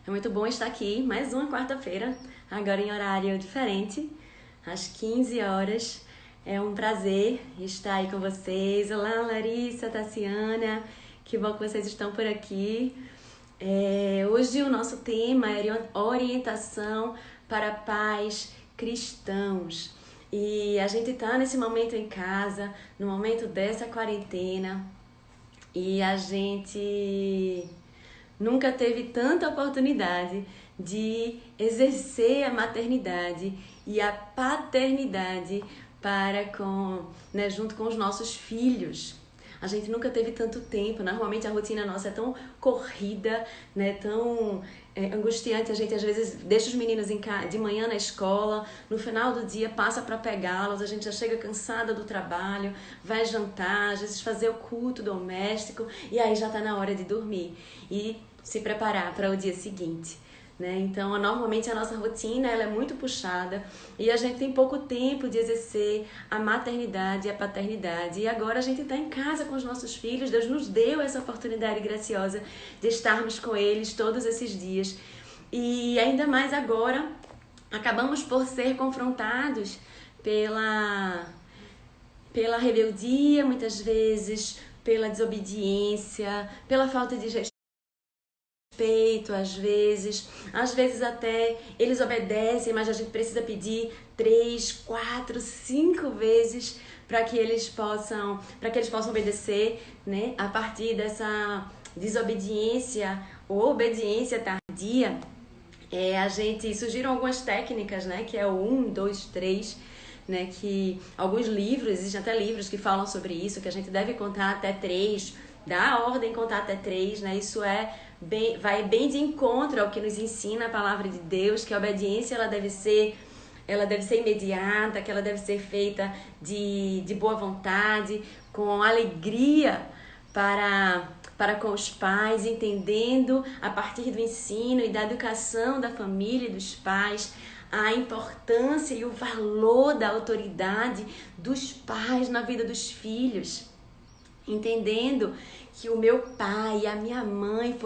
É muito bom estar aqui, mais uma quarta-feira, agora em horário diferente, às 15 horas. É um prazer estar aí com vocês. Olá, Larissa, Tassiana, que bom que vocês estão por aqui. Hoje o nosso tema é orientação para pais cristãos. E a gente está nesse momento em casa, no momento dessa quarentena, e a gente nunca teve tanta oportunidade de exercer a maternidade e a paternidade junto com os nossos filhos. A gente nunca teve tanto tempo. Normalmente a rotina nossa é tão corrida, né, tão angustiante. A gente às vezes deixa os meninos de manhã na escola, no final do dia passa para pegá-los, a gente já chega cansada do trabalho, vai jantar, às vezes fazer o culto doméstico e aí já está na hora de dormir e se preparar para o dia seguinte. Então, normalmente a nossa rotina ela é muito puxada e a gente tem pouco tempo de exercer a maternidade e a paternidade. E agora a gente está em casa com os nossos filhos, Deus nos deu essa oportunidade graciosa de estarmos com eles todos esses dias. E ainda mais agora, acabamos por ser confrontados pela rebeldia, muitas vezes, pela desobediência, pela falta de respeito, às vezes até eles obedecem, mas a gente precisa pedir 3, 4, 5 vezes para que eles possam obedecer, né? A partir dessa desobediência ou obediência tardia, surgiram algumas técnicas, né? Que é o 1, 2, 3, né? Que alguns livros, existem até livros que falam sobre isso, que a gente deve contar até 3, dá a ordem contar até 3, né? Isso vai bem de encontro ao que nos ensina a palavra de Deus, que a obediência ela deve ser imediata, que ela deve ser feita de boa vontade, com alegria para com os pais, entendendo a partir do ensino e da educação da família e dos pais a importância e o valor da autoridade dos pais na vida dos filhos, entendendo que o meu pai e a minha mãe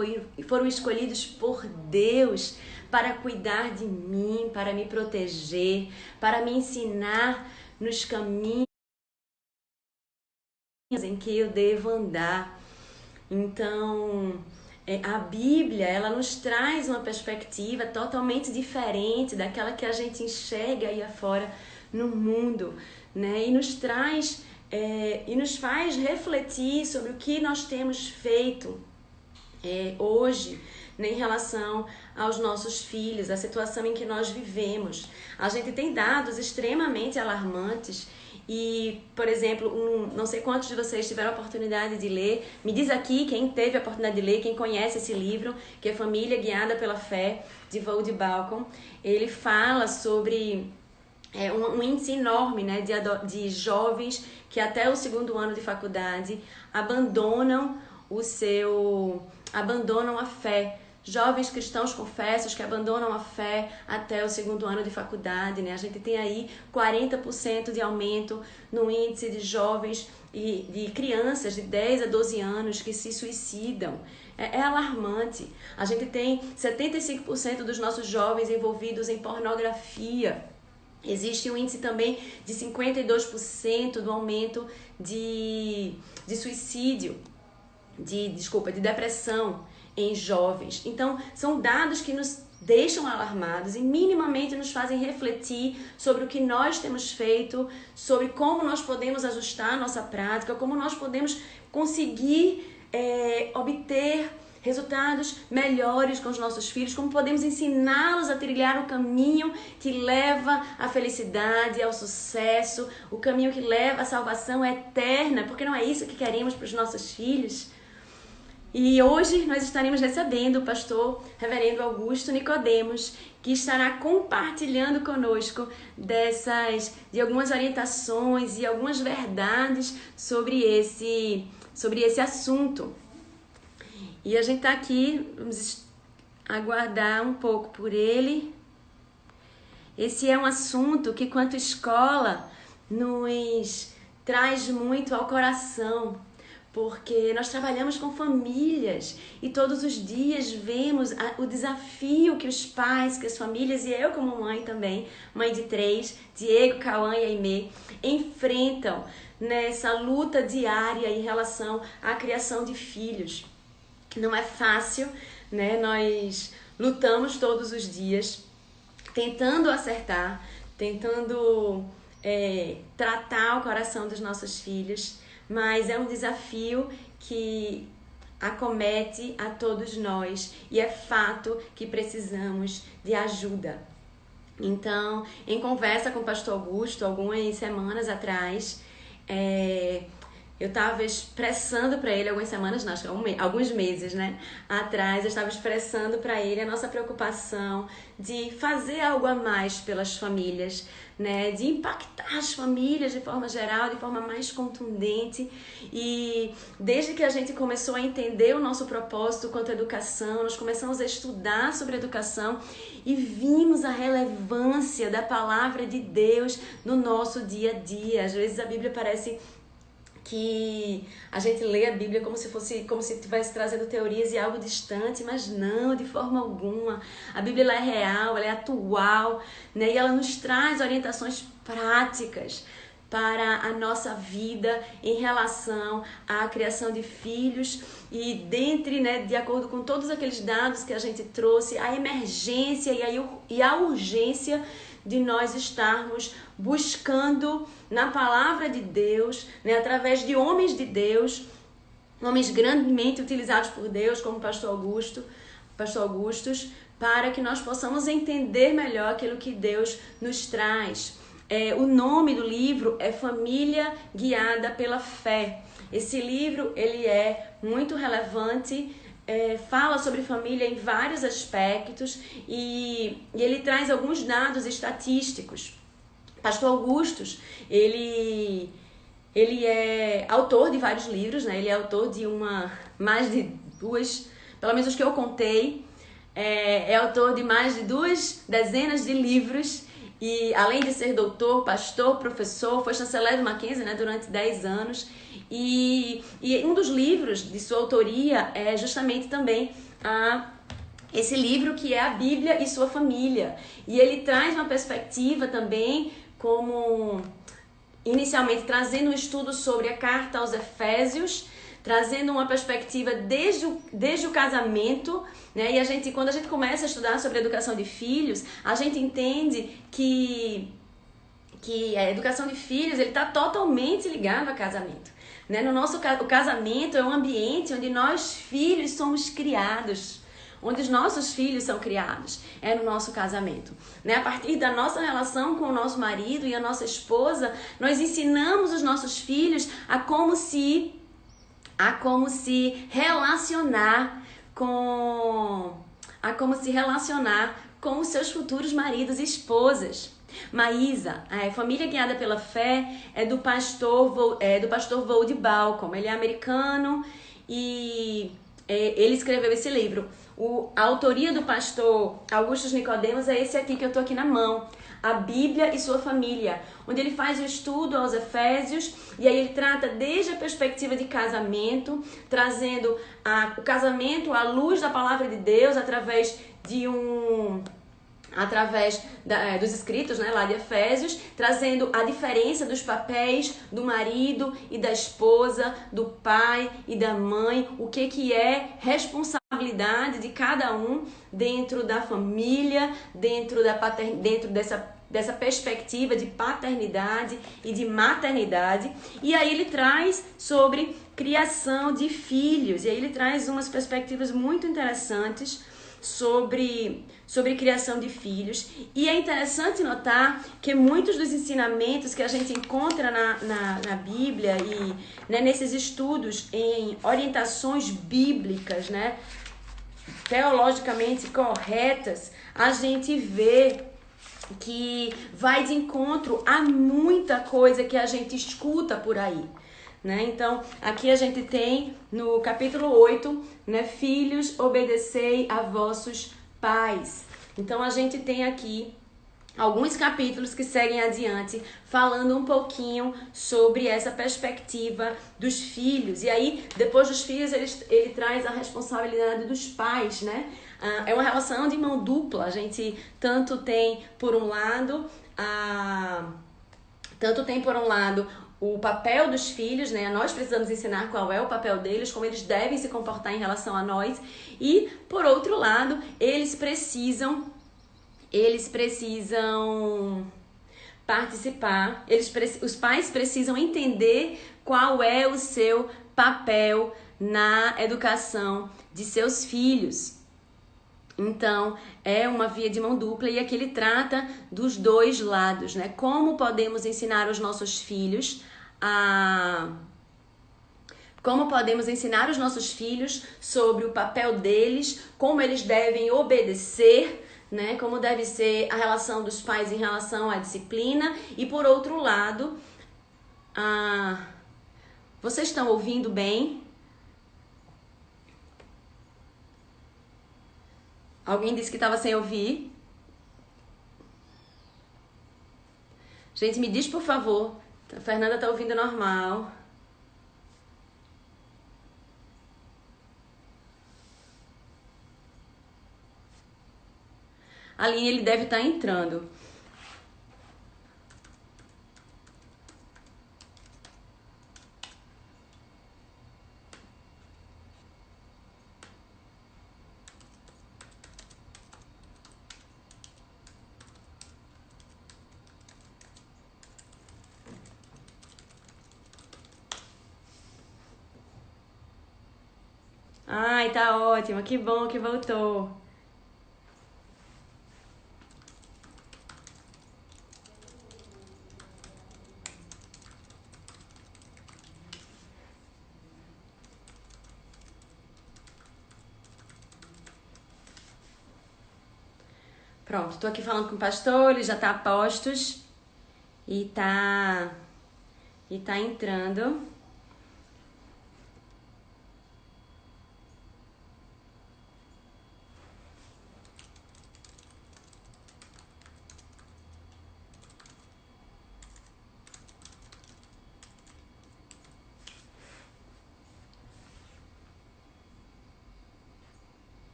foram escolhidos por Deus para cuidar de mim, para me proteger, para me ensinar nos caminhos em que eu devo andar. Então, a Bíblia, ela nos traz uma perspectiva totalmente diferente daquela que a gente enxerga aí afora no mundo, né? E nos traz e nos faz refletir sobre o que nós temos feito hoje, né, em relação aos nossos filhos, a situação em que nós vivemos. A gente tem dados extremamente alarmantes e, por exemplo, não sei quantos de vocês tiveram a oportunidade de ler, me diz aqui quem teve a oportunidade de ler, quem conhece esse livro, que é Família Guiada pela Fé, de Voddie Baucham. Ele fala sobre um índice enorme, né, de jovens que até o 2º ano de faculdade abandonam a fé. Jovens cristãos confessos que abandonam a fé até o 2º ano de faculdade, né? A gente tem aí 40% de aumento no índice de jovens e de crianças de 10 a 12 anos que se suicidam. É alarmante. A gente tem 75% dos nossos jovens envolvidos em pornografia. Existe um índice também de 52% do aumento de suicídio, de depressão em jovens. Então, são dados que nos deixam alarmados e minimamente nos fazem refletir sobre o que nós temos feito, sobre como nós podemos ajustar a nossa prática, como nós podemos conseguir obter resultados melhores com os nossos filhos, como podemos ensiná-los a trilhar o caminho que leva à felicidade, ao sucesso, o caminho que leva à salvação eterna, porque não é isso que queremos para os nossos filhos. E hoje nós estaremos recebendo o pastor Reverendo Augusto Nicodemos, que estará compartilhando conosco de algumas orientações e algumas verdades sobre esse assunto. E a gente está aqui, vamos aguardar um pouco por ele. Esse é um assunto que, quanto escola, nos traz muito ao coração, porque nós trabalhamos com famílias e todos os dias vemos o desafio que os pais, que as famílias, e eu como mãe também, mãe de 3, Diego, Cauã e Aimee, enfrentam nessa luta diária em relação à criação de filhos. Não é fácil, né? Nós lutamos todos os dias, tentando acertar, tentando tratar o coração dos nossos filhos, mas é um desafio que acomete a todos nós e é fato que precisamos de ajuda. Então, em conversa com o pastor Augusto, algumas semanas atrás, eu estava expressando para ele, alguns meses, né, atrás, eu estava expressando para ele a nossa preocupação de fazer algo a mais pelas famílias, né, de impactar as famílias de forma geral, de forma mais contundente. E desde que a gente começou a entender o nosso propósito quanto à educação, nós começamos a estudar sobre educação e vimos a relevância da palavra de Deus no nosso dia a dia. Às vezes a Bíblia parece que a gente lê a Bíblia como se estivesse trazendo teorias e algo distante, mas não, de forma alguma. A Bíblia ela é real, ela é atual, né? E ela nos traz orientações práticas para a nossa vida em relação à criação de filhos e de acordo com todos aqueles dados que a gente trouxe, a emergência e a urgência de nós estarmos buscando na palavra de Deus, né, através de homens de Deus, homens grandemente utilizados por Deus, como pastor Augustus, para que nós possamos entender melhor aquilo que Deus nos traz. O nome do livro é Família Guiada pela Fé. Esse livro ele é muito relevante, fala sobre família em vários aspectos e ele traz alguns dados estatísticos. Pastor Augustus, ele é autor de vários livros, né? Ele é autor de mais de duas, pelo menos os que eu contei, é autor de mais de 2 dezenas de livros e além de ser doutor, pastor, professor, foi chanceler do Mackenzie, né, durante 10 anos. E um dos livros de sua autoria é justamente também esse livro que é a Bíblia e sua família. E ele traz uma perspectiva também, como inicialmente trazendo um estudo sobre a carta aos Efésios, trazendo uma perspectiva desde o casamento, né? E quando a gente começa a estudar sobre a educação de filhos, a gente entende que a educação de filhos ele está totalmente ligado ao casamento. Né? O casamento é um ambiente onde nós, filhos, somos criados. Onde os nossos filhos são criados, é no nosso casamento. Né? A partir da nossa relação com o nosso marido e a nossa esposa, nós ensinamos os nossos filhos a como se relacionar com os seus futuros maridos e esposas. Maísa, Família Guiada pela Fé, é do pastor Vold Bauckham. Ele é americano e ele escreveu esse livro. A autoria do pastor Augustus Nicodemos é esse aqui que eu tô aqui na mão, A Bíblia e Sua Família, onde ele faz o estudo aos Efésios e aí ele trata desde a perspectiva de casamento, trazendo o casamento à luz da palavra de Deus através dos escritos, né, lá de Efésios, trazendo a diferença dos papéis do marido e da esposa, do pai e da mãe, o que é responsabilidade de cada um dentro da família, dentro dessa perspectiva de paternidade e de maternidade. E aí ele traz sobre criação de filhos, e aí ele traz umas perspectivas muito interessantes sobre criação de filhos. E é interessante notar que muitos dos ensinamentos que a gente encontra na Bíblia e, né, nesses estudos em orientações bíblicas, né, teologicamente corretas, a gente vê que vai de encontro a muita coisa que a gente escuta por aí. Né? Então, aqui a gente tem no capítulo 8, né, filhos, obedecei a vossos pais. Então, a gente tem aqui alguns capítulos que seguem adiante, falando um pouquinho sobre essa perspectiva dos filhos. E aí, depois dos filhos, ele traz a responsabilidade dos pais, né? É uma relação de mão dupla. A gente tanto tem, por um lado, o papel dos filhos, né? Nós precisamos ensinar qual é o papel deles, como eles devem se comportar em relação a nós. E, por outro lado, eles precisam participar, os pais precisam entender qual é o seu papel na educação de seus filhos. Então, é uma via de mão dupla e aqui ele trata dos dois lados, né? Como podemos ensinar os nossos filhos sobre o papel deles, como eles devem obedecer, né? Como deve ser a relação dos pais em relação à disciplina. E por outro lado, vocês estão ouvindo bem? Alguém disse que estava sem ouvir? Gente, me diz por favor. A Fernanda está ouvindo normal. Aline, ele deve estar entrando. Ai, tá ótimo. Que bom que voltou. Pronto, tô aqui falando com o pastor, ele já tá a postos e tá entrando.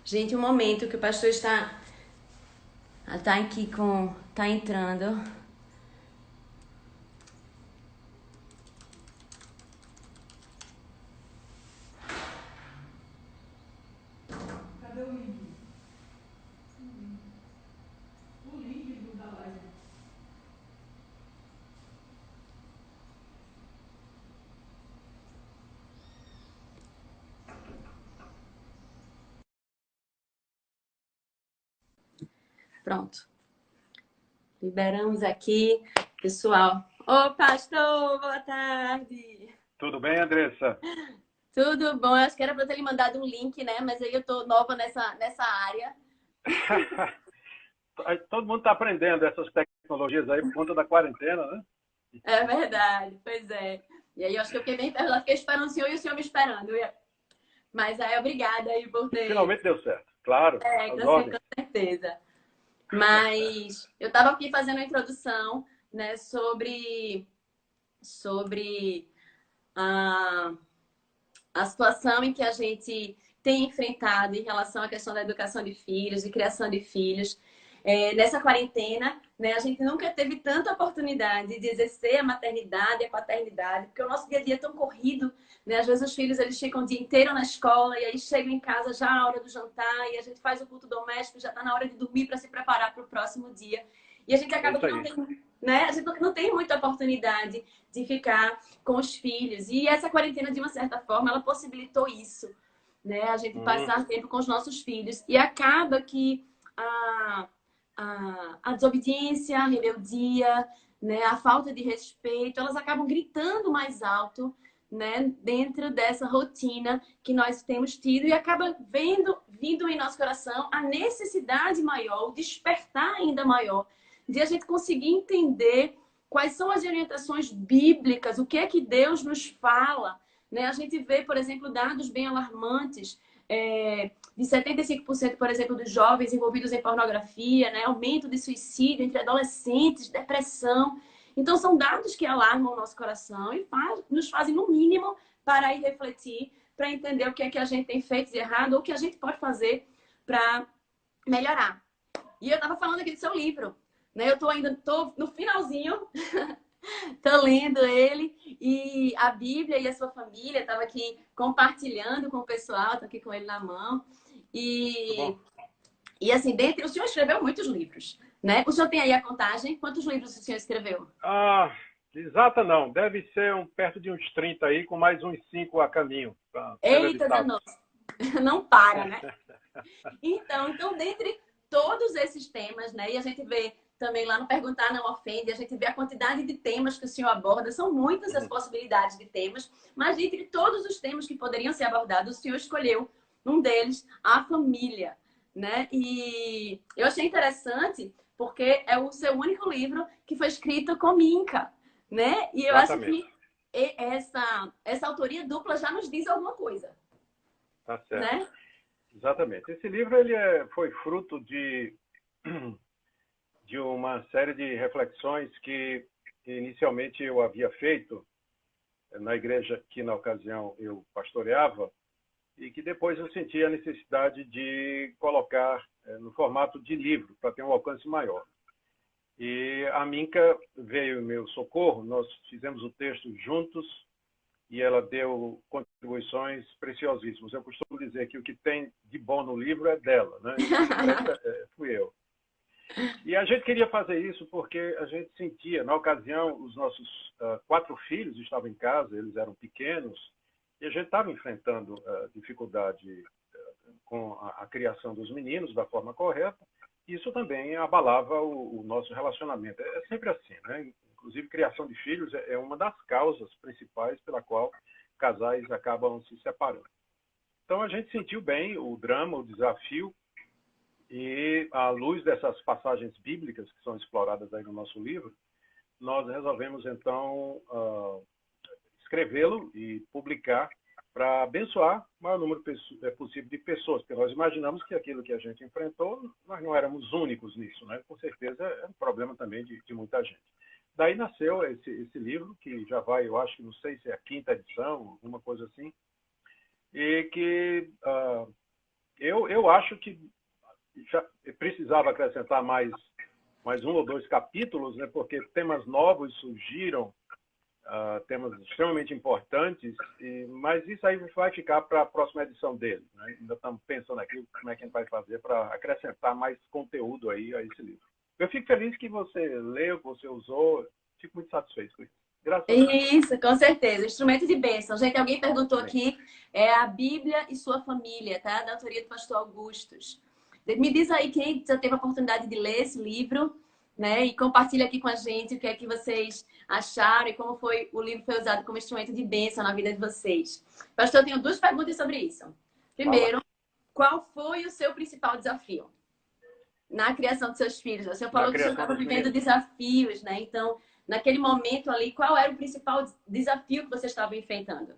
Gente, um momento que o pastor está aqui tá entrando. Cadê o link? O link da live. Pronto. Liberamos aqui, pessoal. Ô, pastor, boa tarde. Tudo bem, Andressa? Tudo bom? Eu acho que era para ter lhe mandado um link, né? Mas aí eu tô nova nessa área. Todo mundo está aprendendo essas tecnologias aí por conta da quarentena, né? É verdade, pois é. E aí eu acho que eu fiquei bem perto, fiquei esperando o senhor e o senhor me esperando. Mas aí, obrigada aí por ter... Finalmente deu certo, claro. Com certeza. Mas eu estava aqui fazendo a introdução, né, sobre a situação em que a gente tem enfrentado em relação à questão da educação de filhos, de criação de filhos. Nessa quarentena, né, a gente nunca teve tanta oportunidade de exercer a maternidade e a paternidade, porque o nosso dia a dia é tão corrido, né? Às vezes os filhos eles ficam o dia inteiro na escola e aí chegam em casa já na hora do jantar e a gente faz o culto doméstico, já está na hora de dormir para se preparar para o próximo dia. E a gente acaba que não tem, né? A gente não tem muita oportunidade de ficar com os filhos. E essa quarentena, de uma certa forma, ela possibilitou isso, né? A gente passar tempo com os nossos filhos. E acaba que a desobediência, a rebeldia, né, a falta de respeito, elas acabam gritando mais alto, né, dentro dessa rotina que nós temos tido e acaba vindo em nosso coração a necessidade maior, o despertar ainda maior, de a gente conseguir entender quais são as orientações bíblicas, o que é que Deus nos fala, né? A gente vê, por exemplo, dados bem alarmantes, de 75%, por exemplo, dos jovens envolvidos em pornografia, né? Aumento de suicídio entre adolescentes, depressão. Então, são dados que alarmam o nosso coração e nos fazem, no mínimo, parar e refletir para entender o que é que a gente tem feito de errado ou o que a gente pode fazer para melhorar. E eu estava falando aqui do seu livro, né? Eu tô no finalzinho, tô lendo ele e a Bíblia e a sua família. Estava aqui compartilhando com o pessoal, tô aqui com ele na mão. E assim, o senhor escreveu muitos livros, né? O senhor tem aí a contagem? Quantos livros o senhor escreveu? Exata não. Deve ser perto de uns 30 aí, com mais uns 5 a caminho. Eita, danos. Não para, né? Então, dentre todos esses temas, né? E a gente vê também lá no Perguntar Não Ofende, a gente vê a quantidade de temas que o senhor aborda. São muitas as possibilidades de temas, mas dentre todos os temas que poderiam ser abordados, o senhor escolheu um deles, a família, né? E eu achei interessante porque é o seu único livro que foi escrito com Minka, né? E eu acho que essa autoria dupla já nos diz alguma coisa. Tá certo. Né? Exatamente. Esse livro foi fruto de uma série de reflexões que inicialmente eu havia feito na igreja que na ocasião eu pastoreava e que depois eu senti a necessidade de colocar no formato de livro para ter um alcance maior. E a Minka veio em meu socorro, nós fizemos o texto juntos e ela deu contribuições preciosíssimas. Eu costumo dizer que o que tem de bom no livro é dela, né? Fui eu. E a gente queria fazer isso porque a gente sentia, na ocasião, os nossos 4 filhos estavam em casa, eles eram pequenos, e a gente estava enfrentando dificuldade com a criação dos meninos da forma correta. Isso também abalava o nosso relacionamento. É sempre assim, né? Inclusive, criação de filhos é uma das causas principais pela qual casais acabam se separando. Então, a gente sentiu bem o drama, o desafio, e à luz dessas passagens bíblicas que são exploradas aí no nosso livro, nós resolvemos, então, escrevê-lo e publicar para abençoar o maior número possível de pessoas, porque nós imaginamos que aquilo que a gente enfrentou, nós não éramos únicos nisso, né? Com certeza é um problema também de muita gente. Daí nasceu esse livro, que já vai, eu acho que não sei se é a 5ª edição, alguma coisa assim, e que eu acho que já precisava acrescentar mais 1 ou 2 capítulos, né? Porque temas novos surgiram, temas extremamente importantes, mas isso aí vai ficar para a próxima edição dele, né? Ainda estamos pensando aqui como é que a gente vai fazer para acrescentar mais conteúdo aí a esse livro. Eu fico feliz que você leu, que você usou, fico muito satisfeito com isso. Graças a Deus. Isso, com certeza. Instrumento de bênção. Gente, alguém perguntou aqui, é a Bíblia e sua família, tá? Da autoria do pastor Augustus. Me diz aí quem já teve a oportunidade de ler esse livro, né? E compartilha aqui com a gente o que é que vocês acharam e como o livro foi usado como instrumento de bênção na vida de vocês. Pastor, eu tenho 2 perguntas sobre isso. Primeiro, qual foi o seu principal desafio na criação dos seus filhos? Você falou que você estava vivendo desafios, né? Então, naquele momento ali, qual era o principal desafio que você estava enfrentando?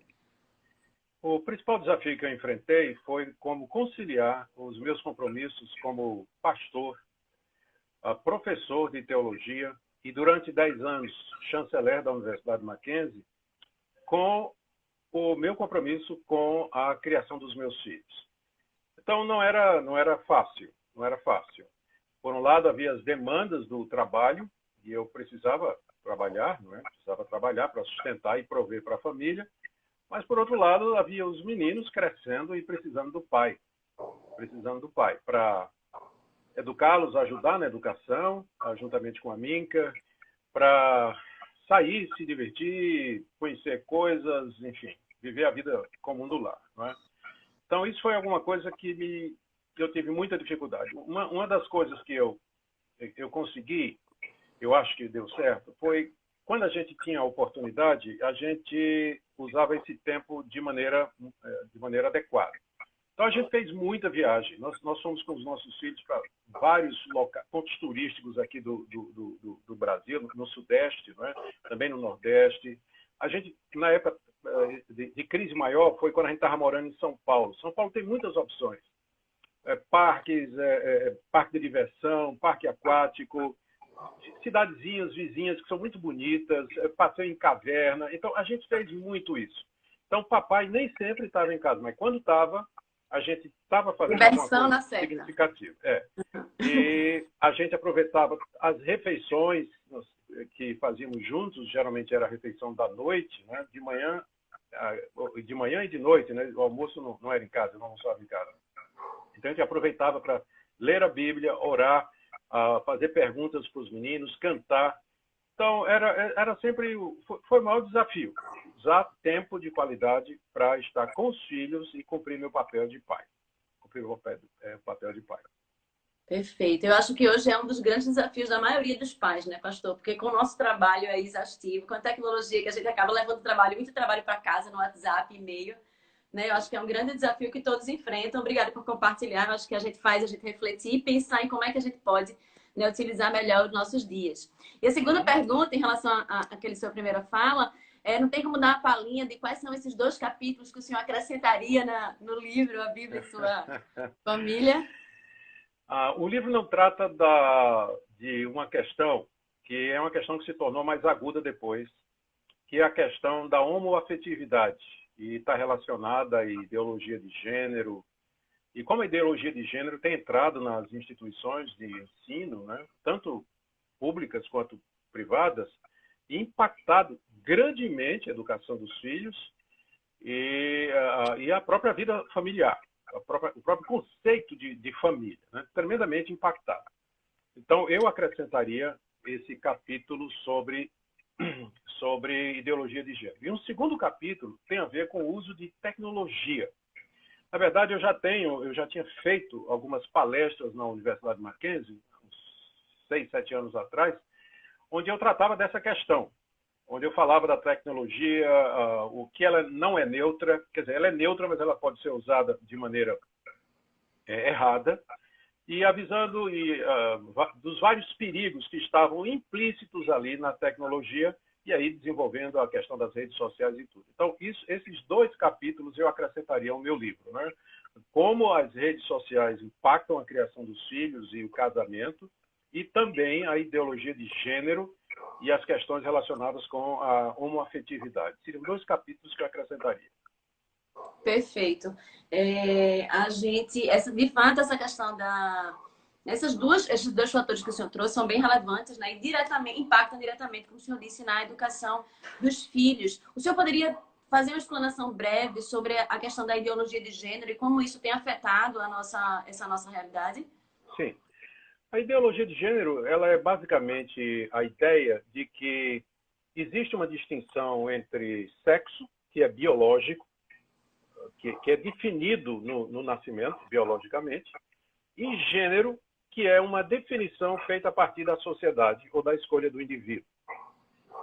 O principal desafio que eu enfrentei foi como conciliar os meus compromissos como pastor, professor de teologia e durante 10 anos chanceler da Universidade Mackenzie, com o meu compromisso com a criação dos meus filhos. Então não era fácil. Por um lado, havia as demandas do trabalho e eu precisava trabalhar, não é? Precisava trabalhar para sustentar e prover para a família. Mas, por outro lado, havia os meninos crescendo e precisando do pai para educá-los, ajudar na educação, juntamente com a Minka, para sair, se divertir, conhecer coisas, enfim, viver a vida comum do lar, não é? Então, isso foi alguma coisa que eu tive muita dificuldade. Uma das coisas que eu consegui, eu acho que deu certo, foi quando a gente tinha a oportunidade, a gente usava esse tempo de maneira adequada. Então, a gente fez muita viagem. Nós fomos com os nossos filhos para vários pontos turísticos aqui do Brasil, no Sudeste, né? Também no Nordeste. A gente, na época de crise maior, foi quando a gente estava morando em São Paulo. São Paulo tem muitas opções. Parques, parque de diversão, parque aquático, cidadezinhas vizinhas que são muito bonitas, passeio em caverna. Então, a gente fez muito isso. Então, papai nem sempre estava em casa, mas quando estava, a gente estava fazendo Diversão alguma na coisa certa. significativa. E a gente aproveitava as refeições que fazíamos juntos, geralmente era a refeição da noite, né? De manhã e de noite, né? O almoço não era em casa, não almoçava em casa. Então, a gente aproveitava para ler a Bíblia, orar, fazer perguntas para os meninos, cantar. Então, era sempre... Foi o maior desafio. Usar tempo de qualidade para estar com os filhos e cumprir meu papel de pai. Cumprir o papel de pai. Perfeito. Eu acho que hoje é um dos grandes desafios da maioria dos pais, né, pastor? Porque com o nosso trabalho é exaustivo, com a tecnologia que a gente acaba levando muito trabalho para casa no WhatsApp, e-mail, né? Eu acho que é um grande desafio que todos enfrentam. Obrigada por compartilhar. Eu acho que a gente refletir e pensar em como é que a gente pode, né, utilizar melhor os nossos dias. E a segunda pergunta, em relação àquele sua primeira fala, não tem como dar uma palhinha de quais são esses 2 capítulos que o senhor acrescentaria no livro, a Bíblia e sua família? O livro não trata de uma questão que é uma questão que se tornou mais aguda depois, que é a questão da homoafetividade, e está relacionada à ideologia de gênero. E como a ideologia de gênero tem entrado nas instituições de ensino, né, tanto públicas quanto privadas, e impactado grandemente a educação dos filhos e a própria vida familiar. O próprio conceito de família, né? Tremendamente impactado. Então, eu acrescentaria esse capítulo sobre ideologia de gênero. E um segundo capítulo tem a ver com o uso de tecnologia. Na verdade, eu já tinha feito algumas palestras na Universidade Mackenzie, uns 6, 7 anos atrás, onde eu tratava dessa questão, onde eu falava da tecnologia, o que ela não é neutra, quer dizer, ela é neutra, mas ela pode ser usada de maneira errada, e avisando dos vários perigos que estavam implícitos ali na tecnologia, e aí desenvolvendo a questão das redes sociais e tudo. Então, esses 2 capítulos eu acrescentaria ao meu livro, né? Como as redes sociais impactam a criação dos filhos e o casamento, e também a ideologia de gênero e as questões relacionadas com a homoafetividade. Seriam 2 capítulos que eu acrescentaria. Perfeito. De fato, essa questão esses 2 fatores que o senhor trouxe são bem relevantes, né? E impactam diretamente, como o senhor disse, na educação dos filhos. O senhor poderia fazer uma explanação breve sobre a questão da ideologia de gênero e como isso tem afetado essa nossa realidade? Sim. A ideologia de gênero, ela é basicamente a ideia de que existe uma distinção entre sexo, que é biológico, que é definido no nascimento, biologicamente, e gênero, que é uma definição feita a partir da sociedade ou da escolha do indivíduo.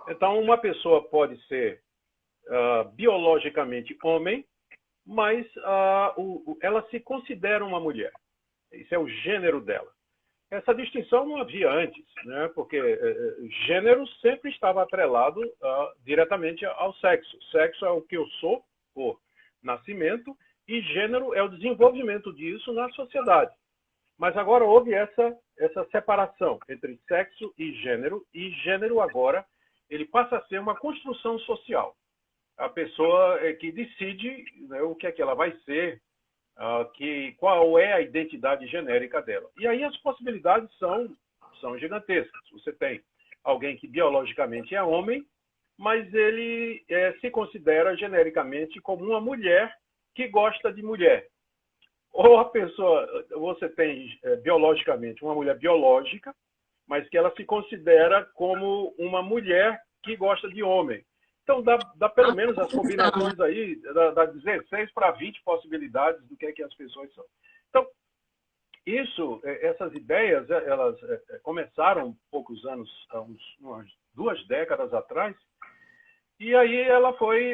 Então, uma pessoa pode ser biologicamente homem, mas ela se considera uma mulher. Isso é o gênero dela. Essa distinção não havia antes, né? Porque gênero sempre estava atrelado diretamente ao sexo. Sexo é o que eu sou por nascimento e gênero é o desenvolvimento disso na sociedade. Mas agora houve essa separação entre sexo e gênero agora ele passa a ser uma construção social. A pessoa que decide, né, o que é que ela vai ser, qual é a identidade genérica dela. E aí as possibilidades são gigantescas. Você tem alguém que biologicamente é homem, mas ele se considera genericamente como uma mulher que gosta de mulher. Ou você tem biologicamente uma mulher biológica, mas que ela se considera como uma mulher que gosta de homem. Então, dá pelo menos as combinações aí, dá 16 para 20 possibilidades do que é que as pessoas são. Então, essas ideias, elas começaram poucos anos, umas 2 décadas atrás, e aí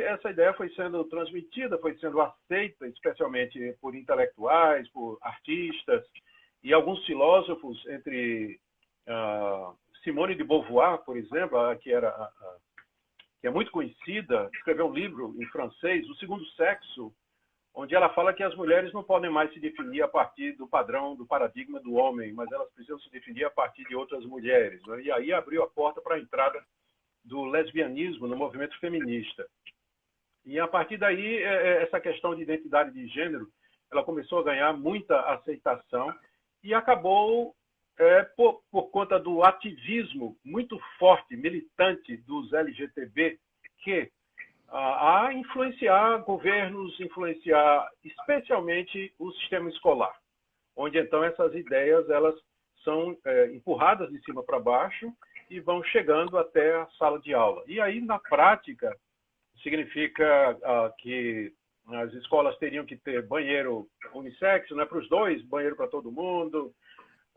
essa ideia foi sendo transmitida, foi sendo aceita, especialmente por intelectuais, por artistas e alguns filósofos, entre Simone de Beauvoir, por exemplo, que é muito conhecida, escreveu um livro em francês, O Segundo Sexo, onde ela fala que as mulheres não podem mais se definir a partir do padrão, do paradigma do homem, mas elas precisam se definir a partir de outras mulheres, né? E aí abriu a porta para a entrada do lesbianismo no movimento feminista. E a partir daí, essa questão de identidade de gênero, ela começou a ganhar muita aceitação e acabou, por conta do ativismo muito forte, militante dos LGTB, a influenciar governos, influenciar especialmente o sistema escolar, onde então essas ideias elas são empurradas de cima para baixo e vão chegando até a sala de aula. E aí, na prática, significa que as escolas teriam que ter banheiro unissex, né, para os dois, banheiro para todo mundo,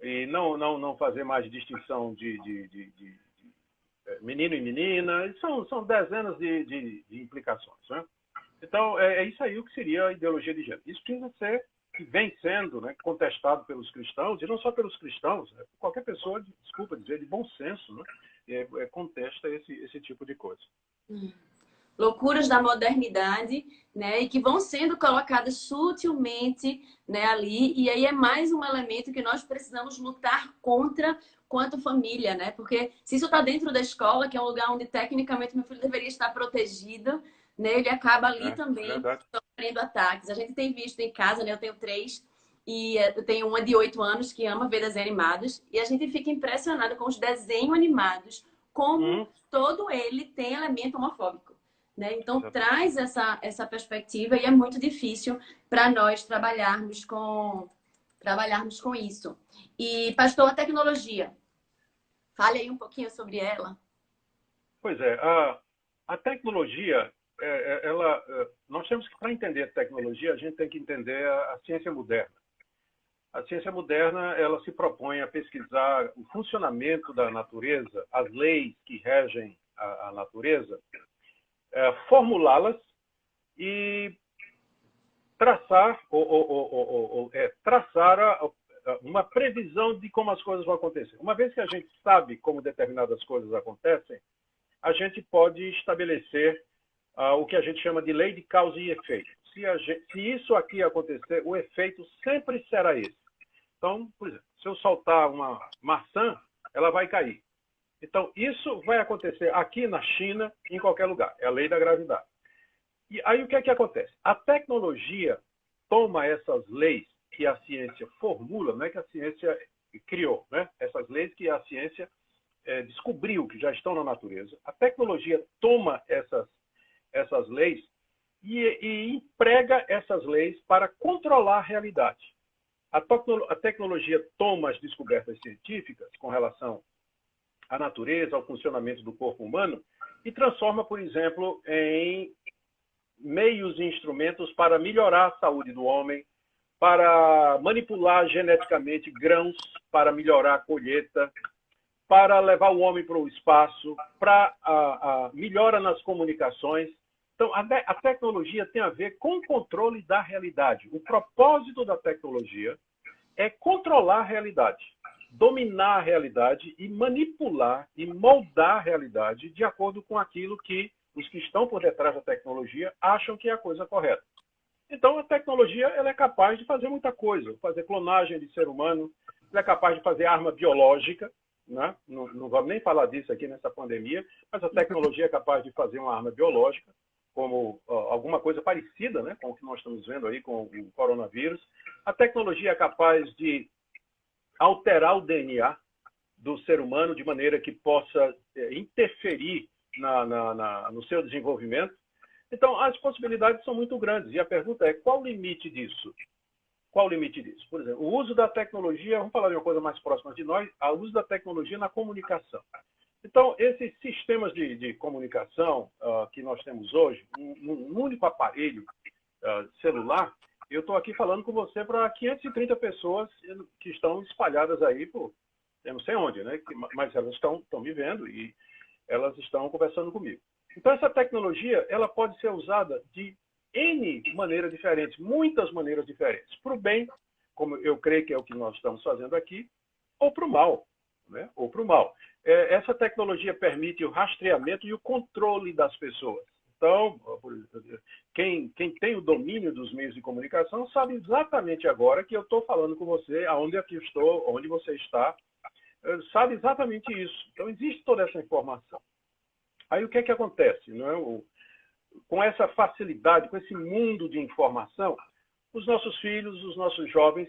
e não fazer mais distinção de menino e menina. São dezenas de implicações, né? Então, é isso aí o que seria a ideologia de gênero. Isso precisa ser, que vem sendo, né, contestado pelos cristãos, e não só pelos cristãos, né, qualquer pessoa, desculpa dizer, de bom senso, né, contesta esse tipo de coisa. Loucuras da modernidade, né, e que vão sendo colocadas sutilmente, né, ali, e aí é mais um elemento que nós precisamos lutar contra quanto família, né, porque se isso está dentro da escola, que é um lugar onde tecnicamente meu filho deveria estar protegido, né, ele acaba ali também sofrendo ataques. A gente tem visto em casa, né, eu tenho 3, e eu tenho uma de 8 anos que ama ver desenhos animados, e a gente fica impressionado com os desenhos animados, como todo ele tem elemento homofóbico. Né? Então, traz essa perspectiva e é muito difícil para nós trabalharmos com isso. E, pastor, a tecnologia. Fale aí um pouquinho sobre ela. Pois é, a tecnologia, nós temos que, para entender a tecnologia, a gente tem que entender a ciência moderna. A ciência moderna, ela se propõe a pesquisar o funcionamento da natureza, as leis que regem a natureza, formulá-las e traçar uma previsão de como as coisas vão acontecer. Uma vez que a gente sabe como determinadas coisas acontecem, a gente pode estabelecer o que a gente chama de lei de causa e efeito. Se isso aqui acontecer, o efeito sempre será esse. Então, por exemplo, se eu soltar uma maçã, ela vai cair. Então, isso vai acontecer aqui na China, em qualquer lugar. É a lei da gravidade. E aí o que é que acontece? A tecnologia toma essas leis que a ciência formula, não é que a ciência criou, né? Essas leis que a ciência descobriu, que já estão na natureza. A tecnologia toma essas leis e emprega essas leis para controlar a realidade. A tecnologia toma as descobertas científicas com relação à natureza, ao funcionamento do corpo humano, e transforma, por exemplo, em meios e instrumentos para melhorar a saúde do homem, para manipular geneticamente grãos, para melhorar a colheita, para levar o homem para o espaço, para a melhora nas comunicações. Então, a tecnologia tem a ver com o controle da realidade. O propósito da tecnologia é controlar a realidade, dominar a realidade e manipular e moldar a realidade de acordo com aquilo que os que estão por detrás da tecnologia acham que é a coisa correta. Então, a tecnologia ela é capaz de fazer muita coisa, fazer clonagem de ser humano, ela é capaz de fazer arma biológica, né? Não vamos nem falar disso aqui nessa pandemia, mas a tecnologia é capaz de fazer uma arma biológica, como alguma coisa parecida, né, com o que nós estamos vendo aí com o coronavírus. A tecnologia é capaz de alterar o DNA do ser humano de maneira que possa interferir no seu desenvolvimento. Então, as possibilidades são muito grandes. E a pergunta é, qual o limite disso? Qual o limite disso? Por exemplo, o uso da tecnologia, vamos falar de uma coisa mais próxima de nós, o uso da tecnologia na comunicação. Então, esses sistemas de comunicação que nós temos hoje, um único aparelho celular, eu estou aqui falando com você para 530 pessoas que estão espalhadas aí por eu não sei onde, né? Mas elas estão me vendo e elas estão conversando comigo. Então, essa tecnologia, ela pode ser usada de N maneiras diferentes, muitas maneiras diferentes. Para o bem, como eu creio que é o que nós estamos fazendo aqui, ou para o mal, né? Ou para o mal. Essa tecnologia permite o rastreamento e o controle das pessoas. Então, quem tem o domínio dos meios de comunicação sabe exatamente agora que eu estou falando com você, aonde aqui estou, onde você está, sabe exatamente isso. Então, existe toda essa informação. Aí, o que é que acontece? Não é? Com essa facilidade, com esse mundo de informação, os nossos filhos, os nossos jovens,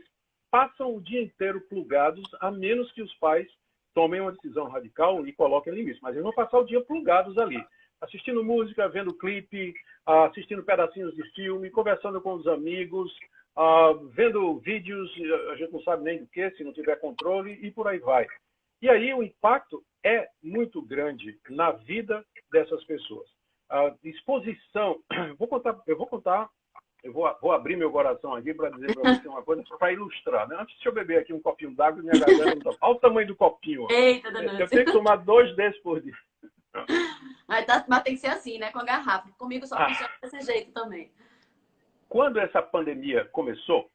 passam o dia inteiro plugados, a menos que os pais tomem uma decisão radical e coloquem limites. Mas eles vão passar o dia plugados ali, assistindo música, vendo clipe, assistindo pedacinhos de filme, conversando com os amigos, vendo vídeos, a gente não sabe nem do que, se não tiver controle, e por aí vai. E aí o impacto é muito grande na vida dessas pessoas. A exposição, eu vou abrir meu coração aqui para dizer para você uma coisa, para ilustrar. Né? Antes, deixa eu beber aqui um copinho d'água e minha garganta não tá. Olha o tamanho do copinho. Eita, eu tenho que tomar 2 desses por dia. Mas tem que ser assim, né? Com a garrafa. Comigo só funciona desse jeito também. Quando essa pandemia começou,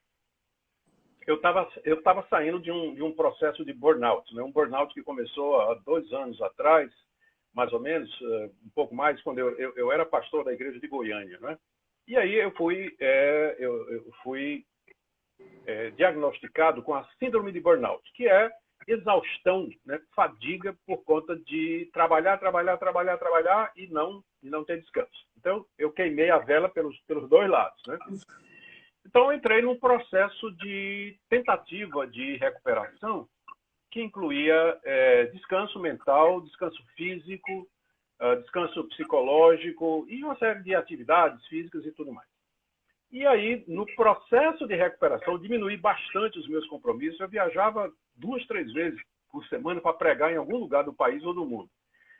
eu estava saindo de um processo de burnout, né? Um burnout que começou há 2 anos atrás, mais ou menos, um pouco mais, quando eu era pastor da igreja de Goiânia, né? E aí eu fui diagnosticado com a síndrome de burnout, que é exaustão, né? Fadiga por conta de trabalhar e não ter descanso. Então, eu queimei a vela pelos 2 lados, né? Então, eu entrei num processo de tentativa de recuperação que incluía descanso mental, descanso físico, descanso psicológico e uma série de atividades físicas e tudo mais. E aí, no processo de recuperação, eu diminuí bastante os meus compromissos. Eu viajava 2, 3 vezes por semana para pregar em algum lugar do país ou do mundo.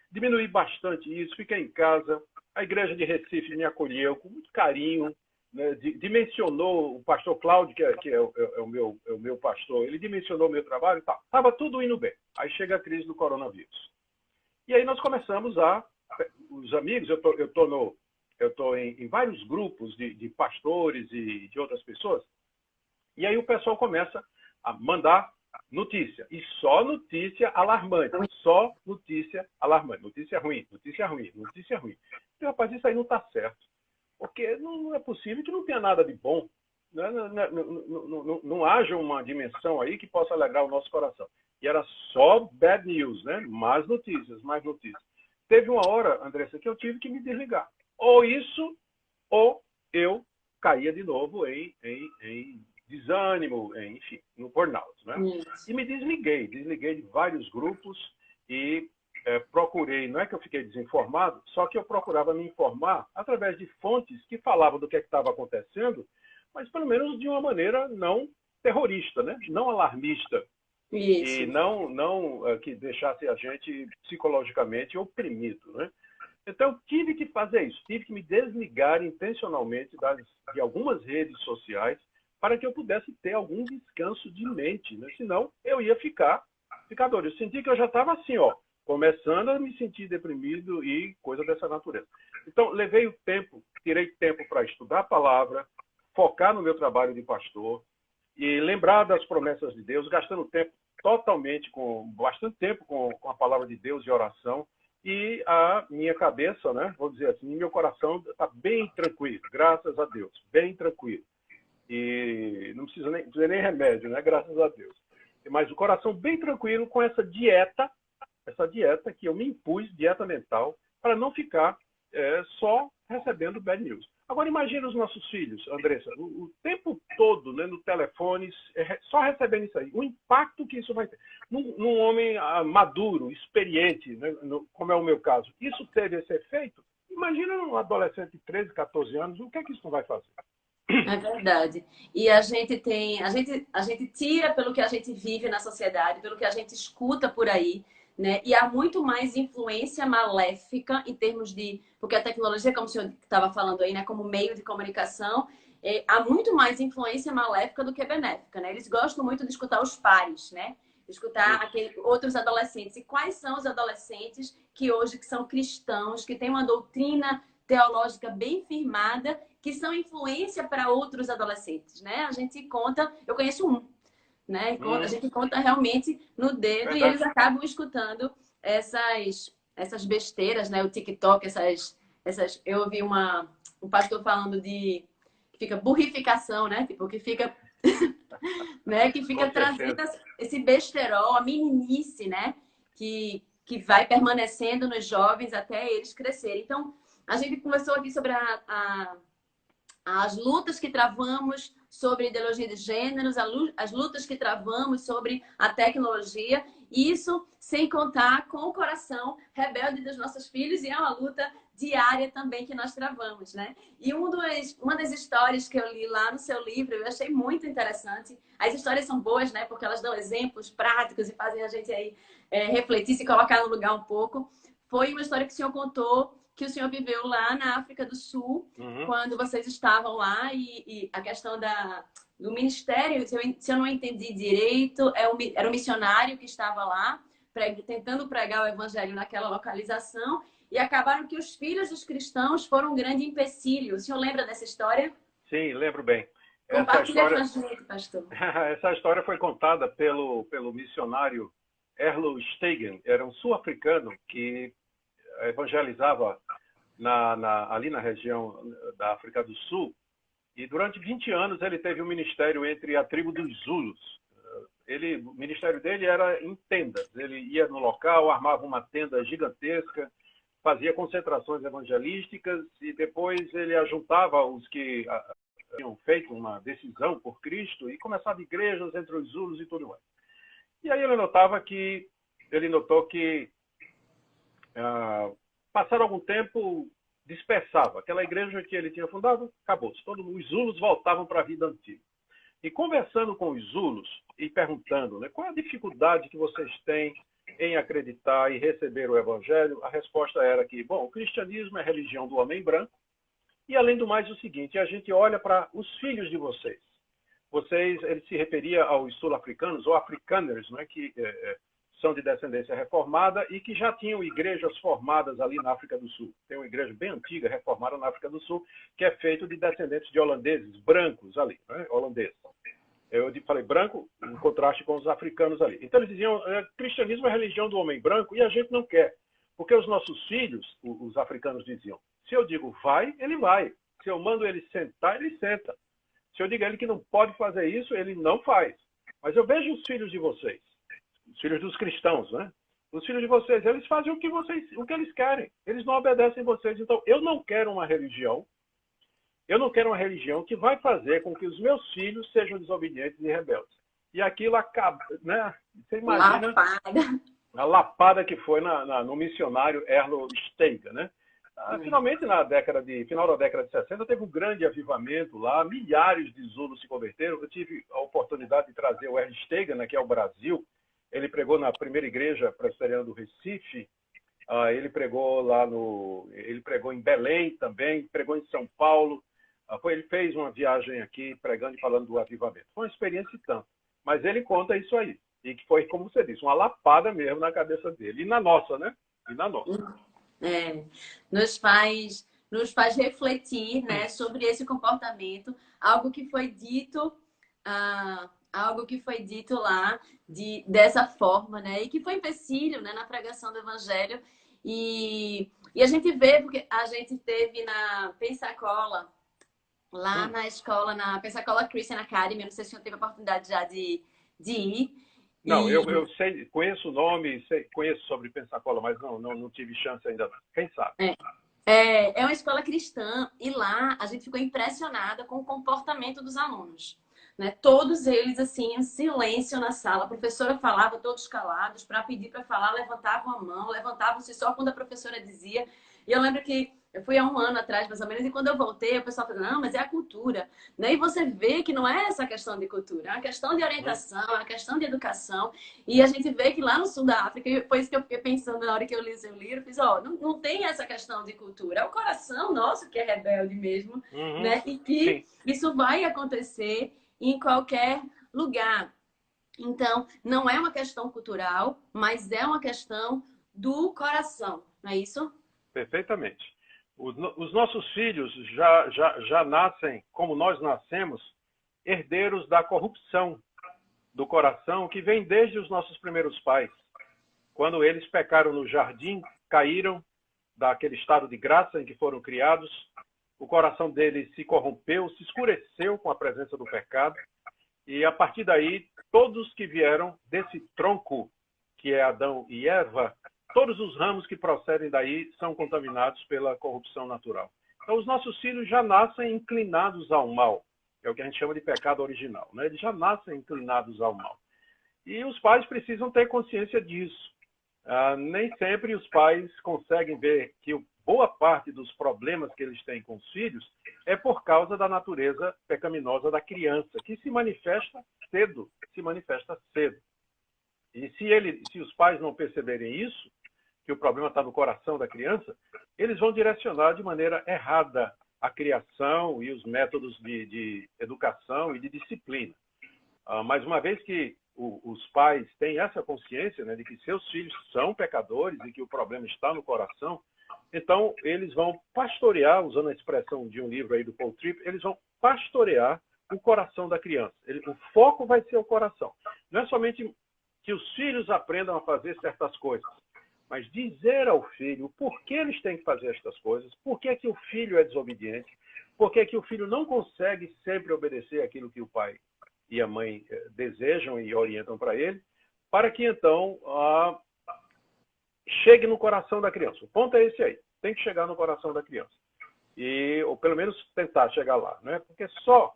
Diminuí bastante isso, fiquei em casa. A igreja de Recife me acolheu com muito carinho, né? Dimensionou o pastor Cláudio, que é o meu pastor, ele dimensionou o meu trabalho e tal. Estava tudo indo bem. Aí chega a crise do coronavírus. E aí nós começamos os amigos, eu estou em vários grupos de pastores e de outras pessoas, e aí o pessoal começa a mandar notícia, e só notícia alarmante, notícia ruim. E, rapaz, isso aí não está certo, porque não é possível que não tenha nada de bom, né? Não haja uma dimensão aí que possa alegrar o nosso coração. E era só bad news, né? Mais notícias. Teve uma hora, Andressa, que eu tive que me desligar. Ou isso, ou eu caía de novo em desânimo, enfim, no burnout, né? E me desliguei de vários grupos e procurei, não é que eu fiquei desinformado, só que eu procurava me informar através de fontes que falavam do que estava acontecendo, mas pelo menos de uma maneira não terrorista, né? Não alarmista. Isso. E não que deixasse a gente psicologicamente oprimido, né? Então, eu tive que fazer isso, tive que me desligar intencionalmente de algumas redes sociais para que eu pudesse ter algum descanso de mente, né? Senão, eu ia ficar doido. Eu senti que eu já estava assim, começando a me sentir deprimido e coisa dessa natureza. Então, tirei tempo para estudar a palavra, focar no meu trabalho de pastor e lembrar das promessas de Deus, gastando bastante tempo com a palavra de Deus e oração. E a minha cabeça, né, vou dizer assim, meu coração está bem tranquilo, graças a Deus, bem tranquilo. E não precisa nem remédio, né, graças a Deus. Mas o coração bem tranquilo com essa dieta que eu me impus, dieta mental, para não ficar só recebendo bad news. Agora imagine os nossos filhos, Andressa, o tempo todo, né, no telefone, só recebendo isso aí. O impacto que isso vai ter. Num homem maduro, experiente, né, como é o meu caso, isso teve esse efeito? Imagina um adolescente de 13, 14 anos, o que é que isso não vai fazer? É verdade. E a gente tira pelo que a gente vive na sociedade, pelo que a gente escuta por aí, né? E há muito mais influência maléfica em termos de... Porque a tecnologia, como o senhor estava falando aí, né? Como meio de comunicação, há muito mais influência maléfica do que benéfica, né? Eles gostam muito de escutar os pares, né? De escutar outros adolescentes. E quais são os adolescentes que hoje que são cristãos, que têm uma doutrina teológica bem firmada, que são influência para outros adolescentes, né? A gente conta, eu conheço um, né? A gente conta realmente no dedo e eles acabam escutando essas besteiras, né? O TikTok, eu ouvi um pastor falando de que fica burrificação, né? Tipo, que fica né? Que fica trazendo esse besterol, a meninice, né? Que vai permanecendo nos jovens até eles crescerem. Então, a gente conversou aqui sobre as lutas que travamos sobre ideologia de gêneros, as lutas que travamos sobre a tecnologia, isso sem contar com o coração rebelde dos nossos filhos, e é uma luta diária também que nós travamos, né? E uma das histórias que eu li lá no seu livro, eu achei muito interessante. As histórias são boas, né? Porque elas dão exemplos práticos e fazem a gente aí refletir, se colocar no lugar um pouco. Foi uma história que o senhor contou, que o senhor viveu lá na África do Sul, quando vocês estavam lá, e a questão do ministério, se eu não entendi direito, era um missionário que estava lá, tentando pregar o evangelho naquela localização, e acabaram que os filhos dos cristãos foram um grande empecilho. O senhor lembra dessa história? Sim, lembro bem. Compartilha com a gente, pastor. Essa história foi contada pelo missionário Erlo Stegen, era um sul-africano que evangelizava ali na região da África do Sul, e durante 20 anos ele teve um ministério entre a tribo dos Zulus. O ministério dele era em tendas. Ele ia no local, armava uma tenda gigantesca, fazia concentrações evangelísticas, e depois ele ajuntava os que tinham feito uma decisão por Cristo e começava igrejas entre os Zulus e tudo mais. E aí ele notou que passado algum tempo, dispersava. Aquela igreja que ele tinha fundado, acabou-se. Os Zulus voltavam para a vida antiga. E conversando com os Zulus e perguntando, né, qual é a dificuldade que vocês têm em acreditar e receber o Evangelho, a resposta era que, bom, o cristianismo é a religião do homem branco, e além do mais o seguinte, a gente olha para os filhos de vocês. Ele se referia aos sul-africanos, ou afrikaners, né, que são de descendência reformada e que já tinham igrejas formadas ali na África do Sul. Tem uma igreja bem antiga, reformada na África do Sul, que é feito de descendentes de holandeses, brancos ali, né? Holandeses. Eu falei branco, em contraste com os africanos ali. Então eles diziam, cristianismo é a religião do homem branco e a gente não quer. Porque os nossos filhos, os africanos diziam, se eu digo vai, ele vai. Se eu mando ele sentar, ele senta. Se eu digo a ele que não pode fazer isso, ele não faz. Mas eu vejo os filhos de vocês, os filhos dos cristãos, né? Os filhos de vocês, eles fazem o que eles querem. Eles não obedecem vocês. Então, eu não quero uma religião que vai fazer com que os meus filhos sejam desobedientes e rebeldes. E aquilo acaba, né? Você imagina a lapada que foi no missionário Erlo Stegen, né? Finalmente, final da década de 60, teve um grande avivamento lá, milhares de Zulus se converteram. Eu tive a oportunidade de trazer o Erlo Stegen, né, que é o Brasil. Ele pregou na primeira igreja presbiteriana do Recife, ele pregou em Belém também, pregou em São Paulo. Ele fez uma viagem aqui pregando e falando do avivamento. Foi uma experiência e tanto. Mas ele conta isso aí. E que foi, como você disse, uma lapada mesmo na cabeça dele. E na nossa, né? E na nossa. Nos faz refletir, né, sobre esse comportamento. Algo que foi dito lá dessa forma, né? E que foi empecilho, né, na pregação do Evangelho. E a gente vê, porque a gente teve na Pensacola, lá na escola, na Pensacola Christian Academy, eu não sei se você teve a oportunidade já de ir. Não, eu sei, conheço o nome, conheço sobre Pensacola, mas não tive chance ainda. Quem sabe? É uma escola cristã e lá a gente ficou impressionada com o comportamento dos alunos. Né? Todos eles, assim, em silêncio na sala. A professora falava, todos calados, para pedir para falar, levantavam a mão, levantavam-se só quando a professora dizia. E eu lembro que Eu fui há um ano atrás, mais ou menos, e quando eu voltei, o pessoal falou, não, mas é a cultura. Né? E você vê que não é essa questão de cultura, é uma questão de orientação, é uma questão de educação. E a gente vê que lá no sul da África, e foi isso que eu fiquei pensando na hora que eu li o seu livro, eu fiz, ó, não tem essa questão de cultura, é o coração nosso que é rebelde mesmo, né? E que Sim. isso vai acontecer em qualquer lugar. Então, não é uma questão cultural, mas é uma questão do coração, não é isso? Perfeitamente. Os nossos filhos já nascem, como nós nascemos, herdeiros da corrupção do coração que vem desde os nossos primeiros pais. Quando eles pecaram no jardim, caíram daquele estado de graça em que foram criados, o coração deles se corrompeu, se escureceu com a presença do pecado, e a partir daí, todos que vieram desse tronco, que é Adão e Eva, todos os ramos que procedem daí são contaminados pela corrupção natural. Então, os nossos filhos já nascem inclinados ao mal. É o que a gente chama de pecado original, né? Eles já nascem inclinados ao mal. E os pais precisam ter consciência disso. Nem sempre os pais conseguem ver que boa parte dos problemas que eles têm com os filhos é por causa da natureza pecaminosa da criança, que se manifesta cedo. E se os pais não perceberem isso, que o problema está no coração da criança, eles vão direcionar de maneira errada a criação e os métodos de educação e de disciplina. Mas uma vez que os pais têm essa consciência, né, de que seus filhos são pecadores e que o problema está no coração, então eles vão pastorear, usando a expressão de um livro aí do Paul Tripp, eles vão pastorear o coração da criança. O foco vai ser o coração. Não é somente que os filhos aprendam a fazer certas coisas, mas dizer ao filho por que eles têm que fazer estas coisas, por que que o filho é desobediente, por que que o filho não consegue sempre obedecer aquilo que o pai e a mãe desejam e orientam para ele, para que então chegue no coração da criança. O ponto é esse aí, tem que chegar no coração da criança. Ou pelo menos tentar chegar lá, né? Porque só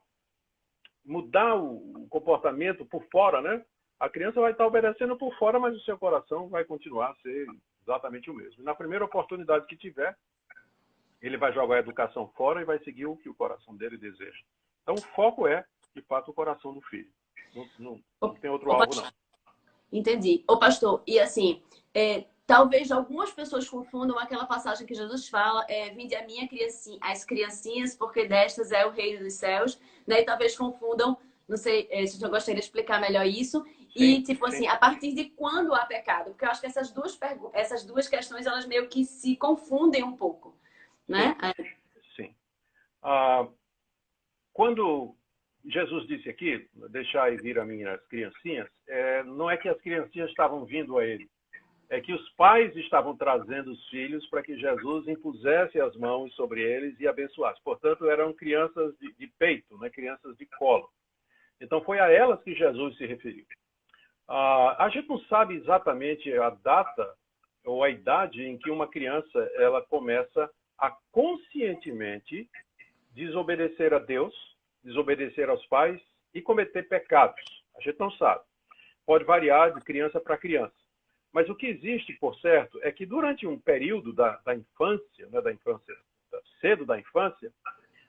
mudar o comportamento por fora, né? A criança vai estar obedecendo por fora, mas o seu coração vai continuar a ser exatamente o mesmo. E na primeira oportunidade que tiver, ele vai jogar a educação fora e vai seguir o que o coração dele deseja. Então, o foco é, de fato, o coração do filho. Não tem outro alvo, não. Entendi. Ô, pastor, e assim, talvez algumas pessoas confundam aquela passagem que Jesus fala, vinde a minha criancinha, as criancinhas, porque destas é o reino dos céus, né? E talvez confundam, não sei se eu gostaria de explicar melhor isso. Sim, E, tipo assim, a partir de quando há pecado? Porque eu acho que essas duas questões, elas meio que se confundem um pouco, né? Sim. Quando Jesus disse aqui, deixai vir a mim as criancinhas, não é que as criancinhas estavam vindo a ele, é que os pais estavam trazendo os filhos para que Jesus impusesse as mãos sobre eles e abençoasse. Portanto, eram crianças de peito, né? Crianças de colo. Então, foi a elas que Jesus se referiu. A gente não sabe exatamente a data ou a idade em que uma criança ela começa a conscientemente desobedecer a Deus, desobedecer aos pais e cometer pecados. A gente não sabe. Pode variar de criança para criança. Mas o que existe, por certo, é que durante um período da infância, né, cedo da infância,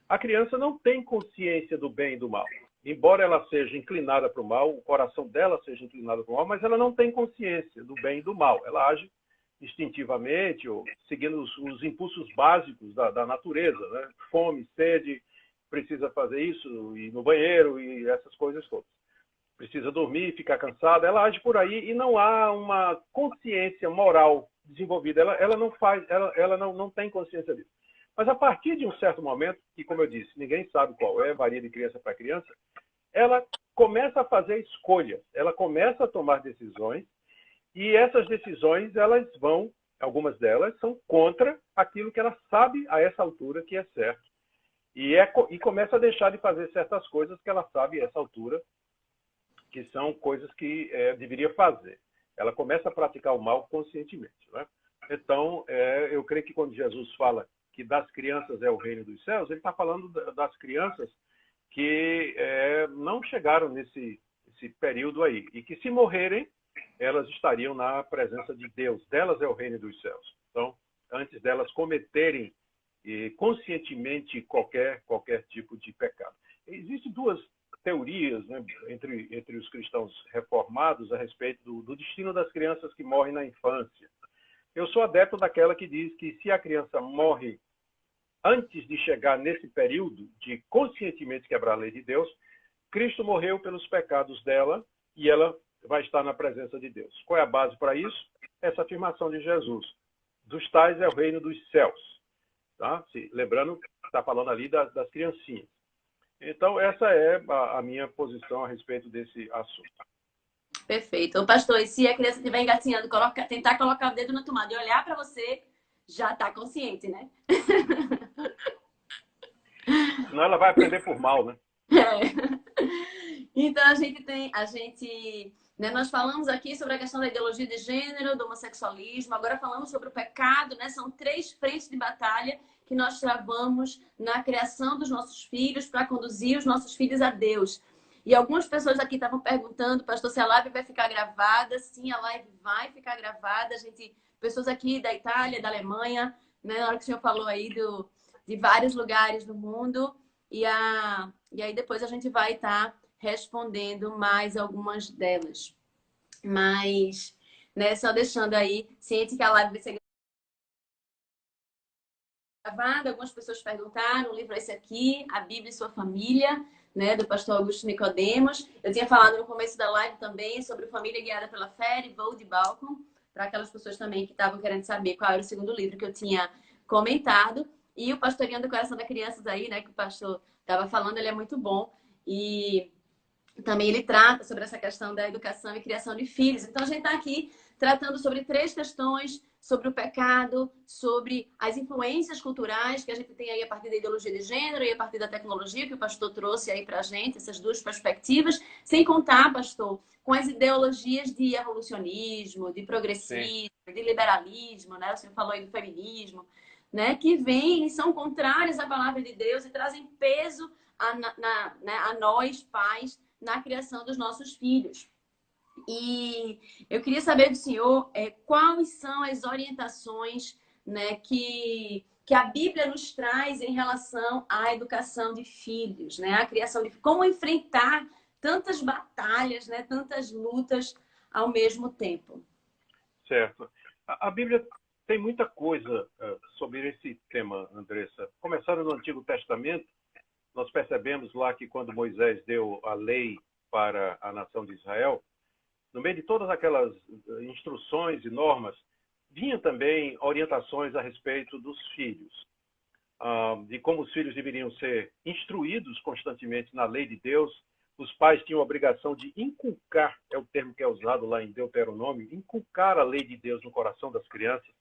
a criança não tem consciência do bem e do mal. Embora ela seja inclinada para o mal, o coração dela seja inclinado para o mal, mas ela não tem consciência do bem e do mal. Ela age instintivamente ou seguindo os impulsos básicos da natureza, né? Fome, sede, precisa fazer isso, ir no banheiro e essas coisas todas. Precisa dormir, ficar cansada, ela age por aí e não há uma consciência moral desenvolvida. Ela não faz, ela não tem consciência disso. Mas a partir de um certo momento, que como eu disse, ninguém sabe qual é, varia de criança para criança, ela começa a fazer escolhas, ela começa a tomar decisões e essas decisões, algumas delas são contra aquilo que ela sabe a essa altura que é certo. E começa a deixar de fazer certas coisas que ela sabe a essa altura que são coisas que deveria fazer. Ela começa a praticar o mal conscientemente, né? Então, eu creio que quando Jesus fala que das crianças é o reino dos céus, ele está falando das crianças que não chegaram nesse período aí. E que se morrerem, elas estariam na presença de Deus. Delas é o reino dos céus. Então, antes delas cometerem conscientemente qualquer tipo de pecado. Existem duas teorias, né, entre os cristãos reformados a respeito do destino das crianças que morrem na infância. Eu sou adepto daquela que diz que se a criança morre antes de chegar nesse período de conscientemente quebrar a lei de Deus, Cristo morreu pelos pecados dela e ela vai estar na presença de Deus. Qual é a base para isso? Essa afirmação de Jesus. Dos tais é o reino dos céus. Tá? Lembrando que está falando ali das criancinhas. Então, essa é a minha posição a respeito desse assunto. Perfeito. Ô, pastor, e se a criança estiver engatinhando, tentar colocar o dedo na tomada e olhar para você, já está consciente, né? Senão ela vai aprender por mal, né? Então, nós falamos aqui sobre a questão da ideologia de gênero, do homossexualismo, agora falamos sobre o pecado, né? São 3 frentes de batalha que nós travamos na criação dos nossos filhos para conduzir os nossos filhos a Deus. E algumas pessoas aqui estavam perguntando, pastor, se a live vai ficar gravada. Sim, a live vai ficar gravada. Pessoas aqui da Itália, da Alemanha, né? Na hora que o senhor falou aí de vários lugares do mundo. E aí depois a gente vai estar respondendo mais algumas delas. Mas, né, só deixando aí, ciente que a live vai ser gravada. Algumas pessoas perguntaram, o livro é esse aqui, A Bíblia e Sua Família, né, do pastor Augusto Nicodemos. Eu tinha falado no começo da live também sobre Família Guiada pela Fé, de Voddie Baucham, para aquelas pessoas também que estavam querendo saber qual era o segundo livro que eu tinha comentado. E o Pastoreando o Coração das Crianças aí, né, que o pastor estava falando, ele é muito bom. E também ele trata sobre essa questão da educação e criação de filhos. Então, a gente está aqui tratando sobre 3 questões, sobre o pecado, sobre as influências culturais que a gente tem aí a partir da ideologia de gênero e a partir da tecnologia que o pastor trouxe aí para a gente, essas 2 perspectivas, sem contar, pastor, com as ideologias de evolucionismo, de progressismo, Sim. de liberalismo, né? O senhor falou aí do feminismo, né? Que vêm e são contrários à palavra de Deus e trazem peso a nós, pais, na criação dos nossos filhos. E eu queria saber do senhor quais são as orientações, né, que a Bíblia nos traz em relação à educação de filhos, né, a criação de como enfrentar tantas batalhas, né, tantas lutas ao mesmo tempo. Certo. A Bíblia tem muita coisa sobre esse tema, Andressa. Começando no Antigo Testamento, nós percebemos lá que quando Moisés deu a lei para a nação de Israel, no meio de todas aquelas instruções e normas, vinham também orientações a respeito dos filhos, de como os filhos deveriam ser instruídos constantemente na lei de Deus. Os pais tinham a obrigação de inculcar, é o termo que é usado lá em Deuteronômio, inculcar a lei de Deus no coração das crianças,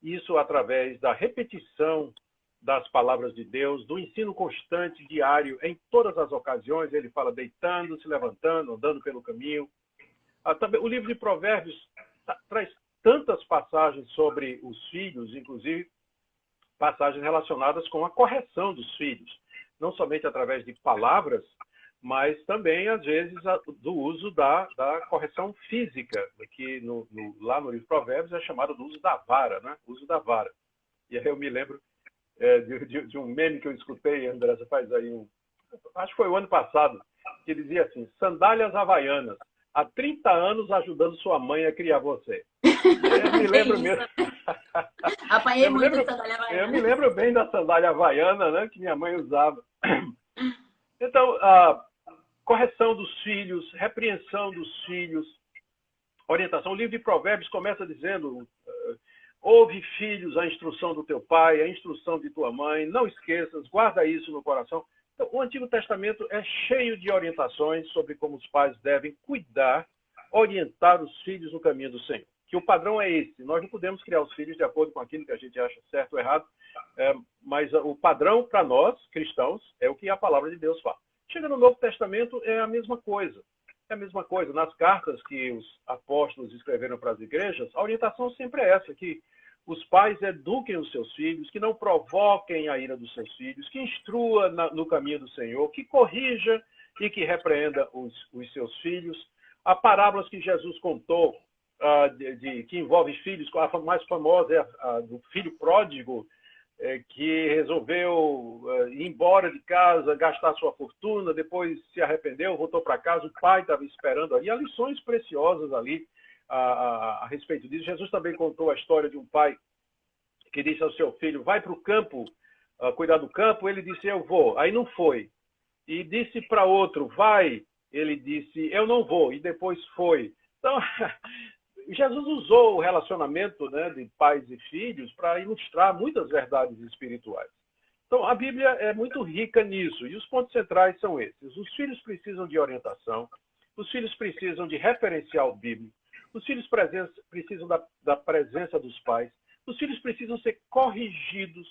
isso através da repetição das palavras de Deus, do ensino constante, diário, em todas as ocasiões. Ele fala deitando, se levantando, andando pelo caminho. Também, o livro de Provérbios traz tantas passagens sobre os filhos, inclusive passagens relacionadas com a correção dos filhos, não somente através de palavras, mas também, às vezes, do uso da correção física, que lá no livro de Provérbios é chamado do uso da vara, né? O uso da vara. E aí eu me lembro de um meme que eu escutei, André, faz aí acho que foi o ano passado, que dizia assim: sandálias havaianas, há 30 anos ajudando sua mãe a criar você. Eu me lembro mesmo. Apanhei muito de sandália havaiana. Eu me lembro bem da sandália havaiana, né, que minha mãe usava. Então, correção dos filhos, repreensão dos filhos, orientação. O livro de Provérbios começa dizendo: ouve, filhos, a instrução do teu pai, a instrução de tua mãe, não esqueças, guarda isso no coração. Então, o Antigo Testamento é cheio de orientações sobre como os pais devem cuidar, orientar os filhos no caminho do Senhor. Que o padrão é esse. Nós não podemos criar os filhos de acordo com aquilo que a gente acha certo ou errado, mas o padrão para nós, cristãos, é o que a palavra de Deus fala. Chega no Novo Testamento, é a mesma coisa. É a mesma coisa. Nas cartas que os apóstolos escreveram para as igrejas, a orientação sempre é essa, que os pais eduquem os seus filhos, que não provoquem a ira dos seus filhos, que instrua no caminho do Senhor, que corrija e que repreenda os seus filhos. Há parábolas que Jesus contou, que envolvem filhos, a mais famosa é a do filho pródigo, que resolveu ir embora de casa, gastar sua fortuna, depois se arrependeu, voltou para casa, o pai estava esperando ali. Há lições preciosas ali a respeito disso. Jesus também contou a história de um pai que disse ao seu filho, vai para o campo, cuidar do campo. Ele disse, eu vou. Aí não foi. E disse para outro, vai. Ele disse, eu não vou. E depois foi. Então, Jesus usou o relacionamento, né, de pais e filhos para ilustrar muitas verdades espirituais. Então, a Bíblia é muito rica nisso. E os pontos centrais são esses. Os filhos precisam de orientação. Os filhos precisam de referencial bíblico. Os filhos precisam da presença dos pais. Os filhos precisam ser corrigidos,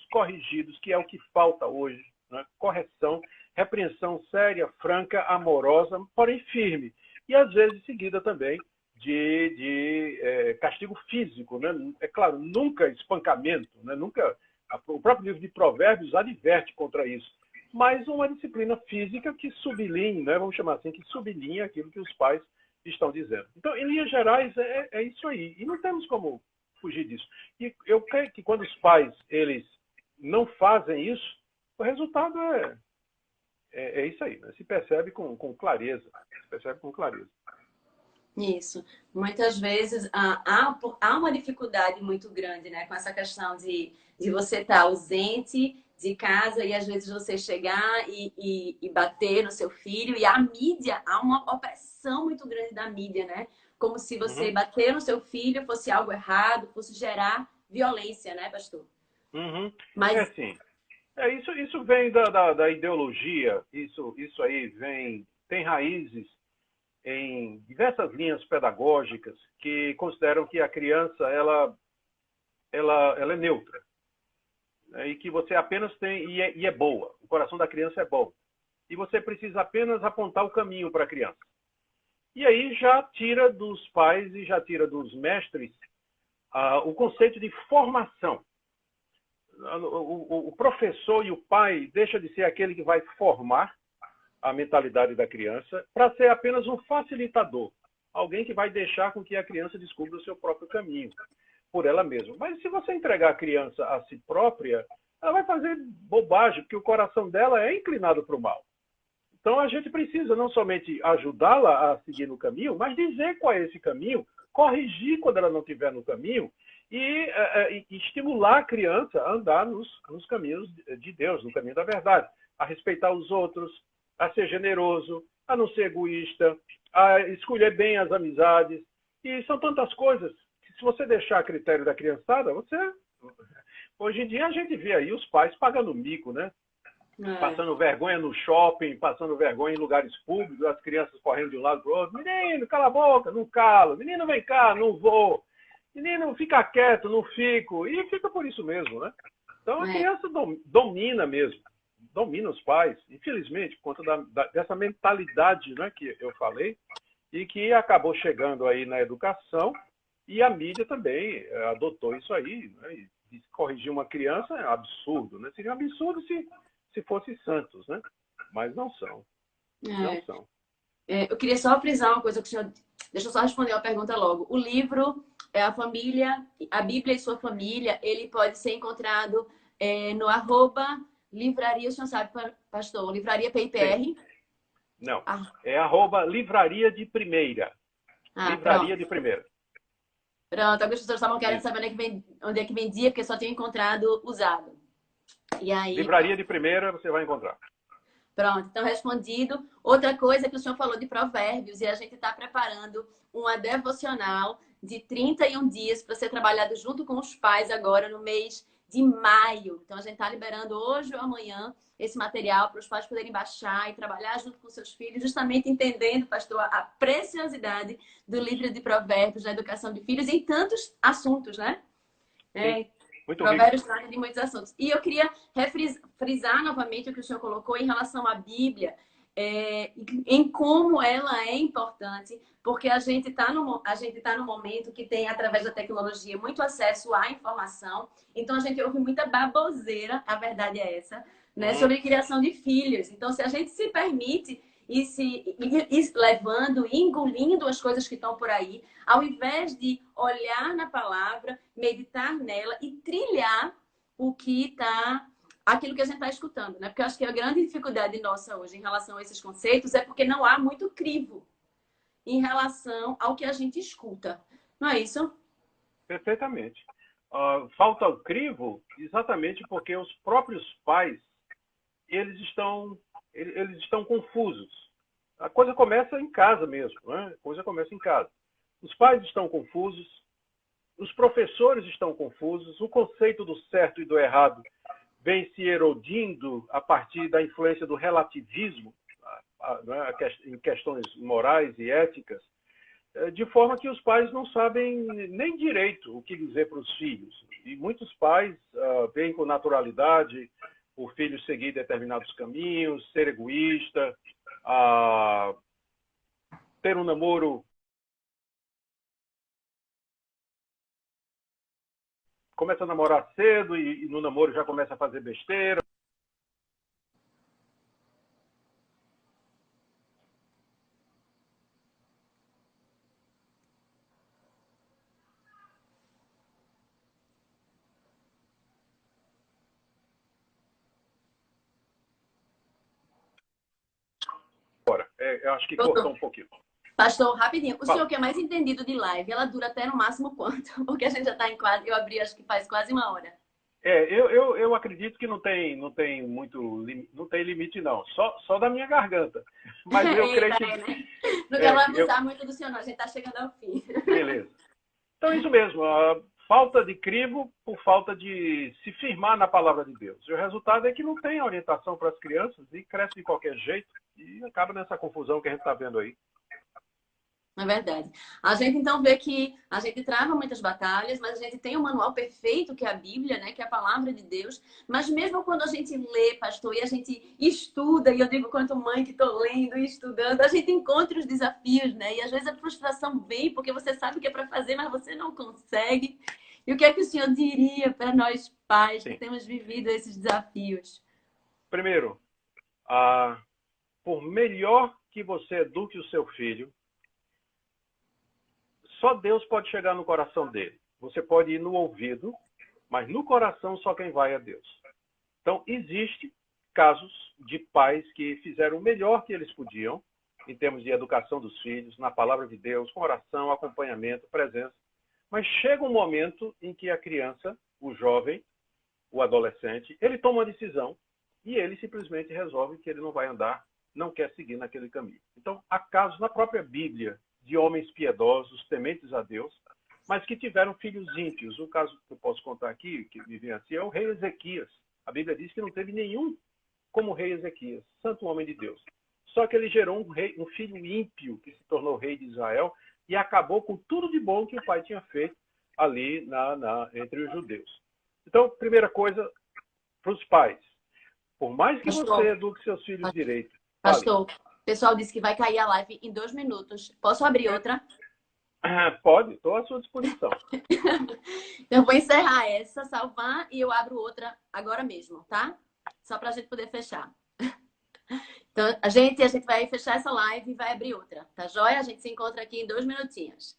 que é o que falta hoje. Né? Correção, repreensão séria, franca, amorosa, porém firme. E, às vezes, seguida também de castigo físico. Né? É claro, nunca espancamento, né? Nunca. O próprio livro de Provérbios adverte contra isso. Mas uma disciplina física que sublinha, né? Vamos chamar assim, que sublinha aquilo que os pais estão dizendo. Então, em linhas gerais, é isso aí. E não temos como fugir disso. E eu creio que quando os pais eles não fazem isso, o resultado é isso aí. Né? Se percebe com clareza. Se percebe com clareza. Isso. Muitas vezes há uma dificuldade muito grande, né, com essa questão de você estar ausente de casa e às vezes você chegar e bater no seu filho. E a mídia, há uma opressão muito grande da mídia, né? Como se você bater no seu filho fosse algo errado, fosse gerar violência, né, pastor? Mas é assim. Isso vem da ideologia, isso aí tem raízes em diversas linhas pedagógicas que consideram que a criança ela é neutra, né? E que você apenas tem e é boa. O coração da criança é bom e você precisa apenas apontar o caminho para a criança. E aí já tira dos pais e já tira dos mestres o conceito de formação. O professor e o pai deixa de ser aquele que vai formar a mentalidade da criança para ser apenas um facilitador, alguém que vai deixar com que a criança descubra o seu próprio caminho por ela mesma. Mas se você entregar a criança a si própria, ela vai fazer bobagem, porque o coração dela é inclinado para o mal. Então a gente precisa não somente ajudá-la a seguir no caminho, mas dizer qual é esse caminho, corrigir quando ela não estiver no caminho e estimular a criança a andar nos caminhos de Deus, no caminho da verdade, a respeitar os outros, a ser generoso, a não ser egoísta, a escolher bem as amizades. E são tantas coisas que, se você deixar a critério da criançada, hoje em dia a gente vê aí os pais pagando mico, né? Passando vergonha no shopping, passando vergonha em lugares públicos, as crianças correndo de um lado para o outro. Menino, cala a boca, não cala. Menino, vem cá, não vou. Menino, fica quieto, não fico. E fica por isso mesmo, né? Então a criança domina mesmo. Domina os pais, infelizmente, por conta dessa mentalidade, né, que eu falei, e que acabou chegando aí na educação, e a mídia também adotou isso aí, né, e corrigir uma criança é absurdo, né? Seria um absurdo se fosse santos, né? Mas não são. Não são. Eu queria só frisar uma coisa que o senhor... Deixa eu só responder uma pergunta logo. O livro A Família, a Bíblia e Sua Família, ele pode ser encontrado no @livraria, o senhor sabe, pastor? Livraria PIPR? Sim. Não. É @livraria de primeira. Livraria de primeira. Pronto, algumas pessoas estavam querendo saber onde é que vendia, porque só tinha encontrado usado. E aí... Livraria de primeira você vai encontrar. Pronto, então respondido. Outra coisa que o senhor falou de Provérbios, e a gente está preparando uma devocional de 31 dias para ser trabalhado junto com os pais agora no mês de maio. Então a gente está liberando hoje ou amanhã esse material para os pais poderem baixar e trabalhar junto com seus filhos, justamente entendendo, pastor, a preciosidade do livro de Provérbios na educação de filhos em tantos assuntos, né? Muito Provérbios trata de muitos assuntos. E eu queria frisar novamente o que o senhor colocou em relação à Bíblia, em como ela é importante, porque a gente está no momento que tem, através da tecnologia, muito acesso à informação. Então, a gente ouve muita baboseira, a verdade é essa, né, sobre criação de filhos. Então, se a gente se permite ir levando, engolindo as coisas que estão por aí, ao invés de olhar na palavra, meditar nela e trilhar o que tá, aquilo que a gente está escutando, né? Porque eu acho que a grande dificuldade nossa hoje em relação a esses conceitos é porque não há muito crivo em relação ao que a gente escuta. Não é isso? Perfeitamente. Falta o crivo exatamente porque os próprios pais eles estão confusos. A coisa começa em casa mesmo, né? A coisa começa em casa. Os pais estão confusos, os professores estão confusos, o conceito do certo e do errado vem se erodindo a partir da influência do relativismo, né, em questões morais e éticas, de forma que os pais não sabem nem direito o que dizer para os filhos. E muitos pais veem com naturalidade o filho seguir determinados caminhos, ser egoísta, ter um namoro, começa a namorar cedo e no namoro já começa a fazer besteira. Eu acho que cortou um pouquinho. Pastor, rapidinho. O Fala. senhor que é mais entendido de live, ela dura até no máximo quanto? Porque a gente já está em quase... Eu abri, acho que faz quase 1 hora. Eu acredito que não tem limite, não. Só da minha garganta. Mas eu creio que... Né? Não quero abusar muito do senhor, não. A gente está chegando ao fim. Beleza. Então, isso mesmo. A falta de crivo por falta de se firmar na palavra de Deus. E o resultado é que não tem orientação para as crianças e cresce de qualquer jeito e acaba nessa confusão que a gente está vendo aí. É verdade. A gente então vê que a gente trava muitas batalhas, mas a gente tem um manual perfeito que é a Bíblia, né? Que é a palavra de Deus. Mas mesmo quando a gente lê, pastor, e a gente estuda, e eu digo quanto mãe que estou lendo e estudando, a gente encontra os desafios, né? E às vezes a frustração vem porque você sabe o que é para fazer, mas você não consegue. E o que é que o senhor diria para nós pais que temos vivido esses desafios? Primeiro, por melhor que você eduque o seu filho, só Deus pode chegar no coração dele. Você pode ir no ouvido, mas no coração só quem vai é Deus. Então, existe casos de pais que fizeram o melhor que eles podiam, em termos de educação dos filhos, na palavra de Deus, com oração, acompanhamento, presença. Mas chega um momento em que a criança, o jovem, o adolescente, ele toma uma decisão e ele simplesmente resolve que ele não vai andar, não quer seguir naquele caminho. Então, há casos na própria Bíblia de homens piedosos, tementes a Deus, mas que tiveram filhos ímpios. Um caso que eu posso contar aqui, que me vem assim, é o rei Ezequias. A Bíblia diz que não teve nenhum como o rei Ezequias, santo homem de Deus. Só que ele gerou um filho ímpio que se tornou rei de Israel e acabou com tudo de bom que o pai tinha feito ali entre os judeus. Então, primeira coisa, para os pais, por mais que você eduque seus filhos direito. Pastor, o pessoal disse que vai cair a live em 2 minutos. Posso abrir outra? Pode, estou à sua disposição. Eu vou encerrar essa, salvar, e eu abro outra agora mesmo, tá? Só para a gente poder fechar. Então, a gente vai fechar essa live e vai abrir outra, tá joia? A gente se encontra aqui em 2 minutinhos.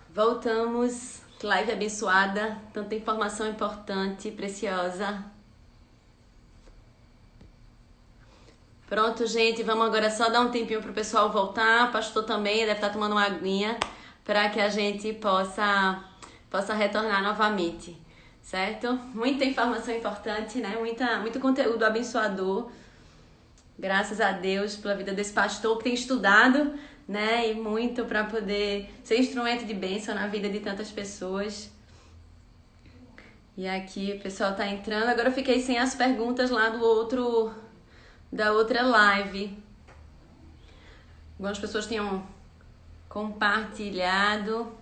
Voltamos. Live abençoada. Tanta informação importante, preciosa. Pronto, gente. Vamos agora só dar um tempinho pro pessoal voltar. O pastor também deve estar tomando uma aguinha para que a gente possa retornar novamente. Certo? Muita informação importante, né? Muito conteúdo abençoador. Graças a Deus pela vida desse pastor que tem estudado, né? E muito para poder ser instrumento de bênção na vida de tantas pessoas. E aqui o pessoal tá entrando. Agora eu fiquei sem as perguntas lá da outra live. Algumas pessoas tinham compartilhado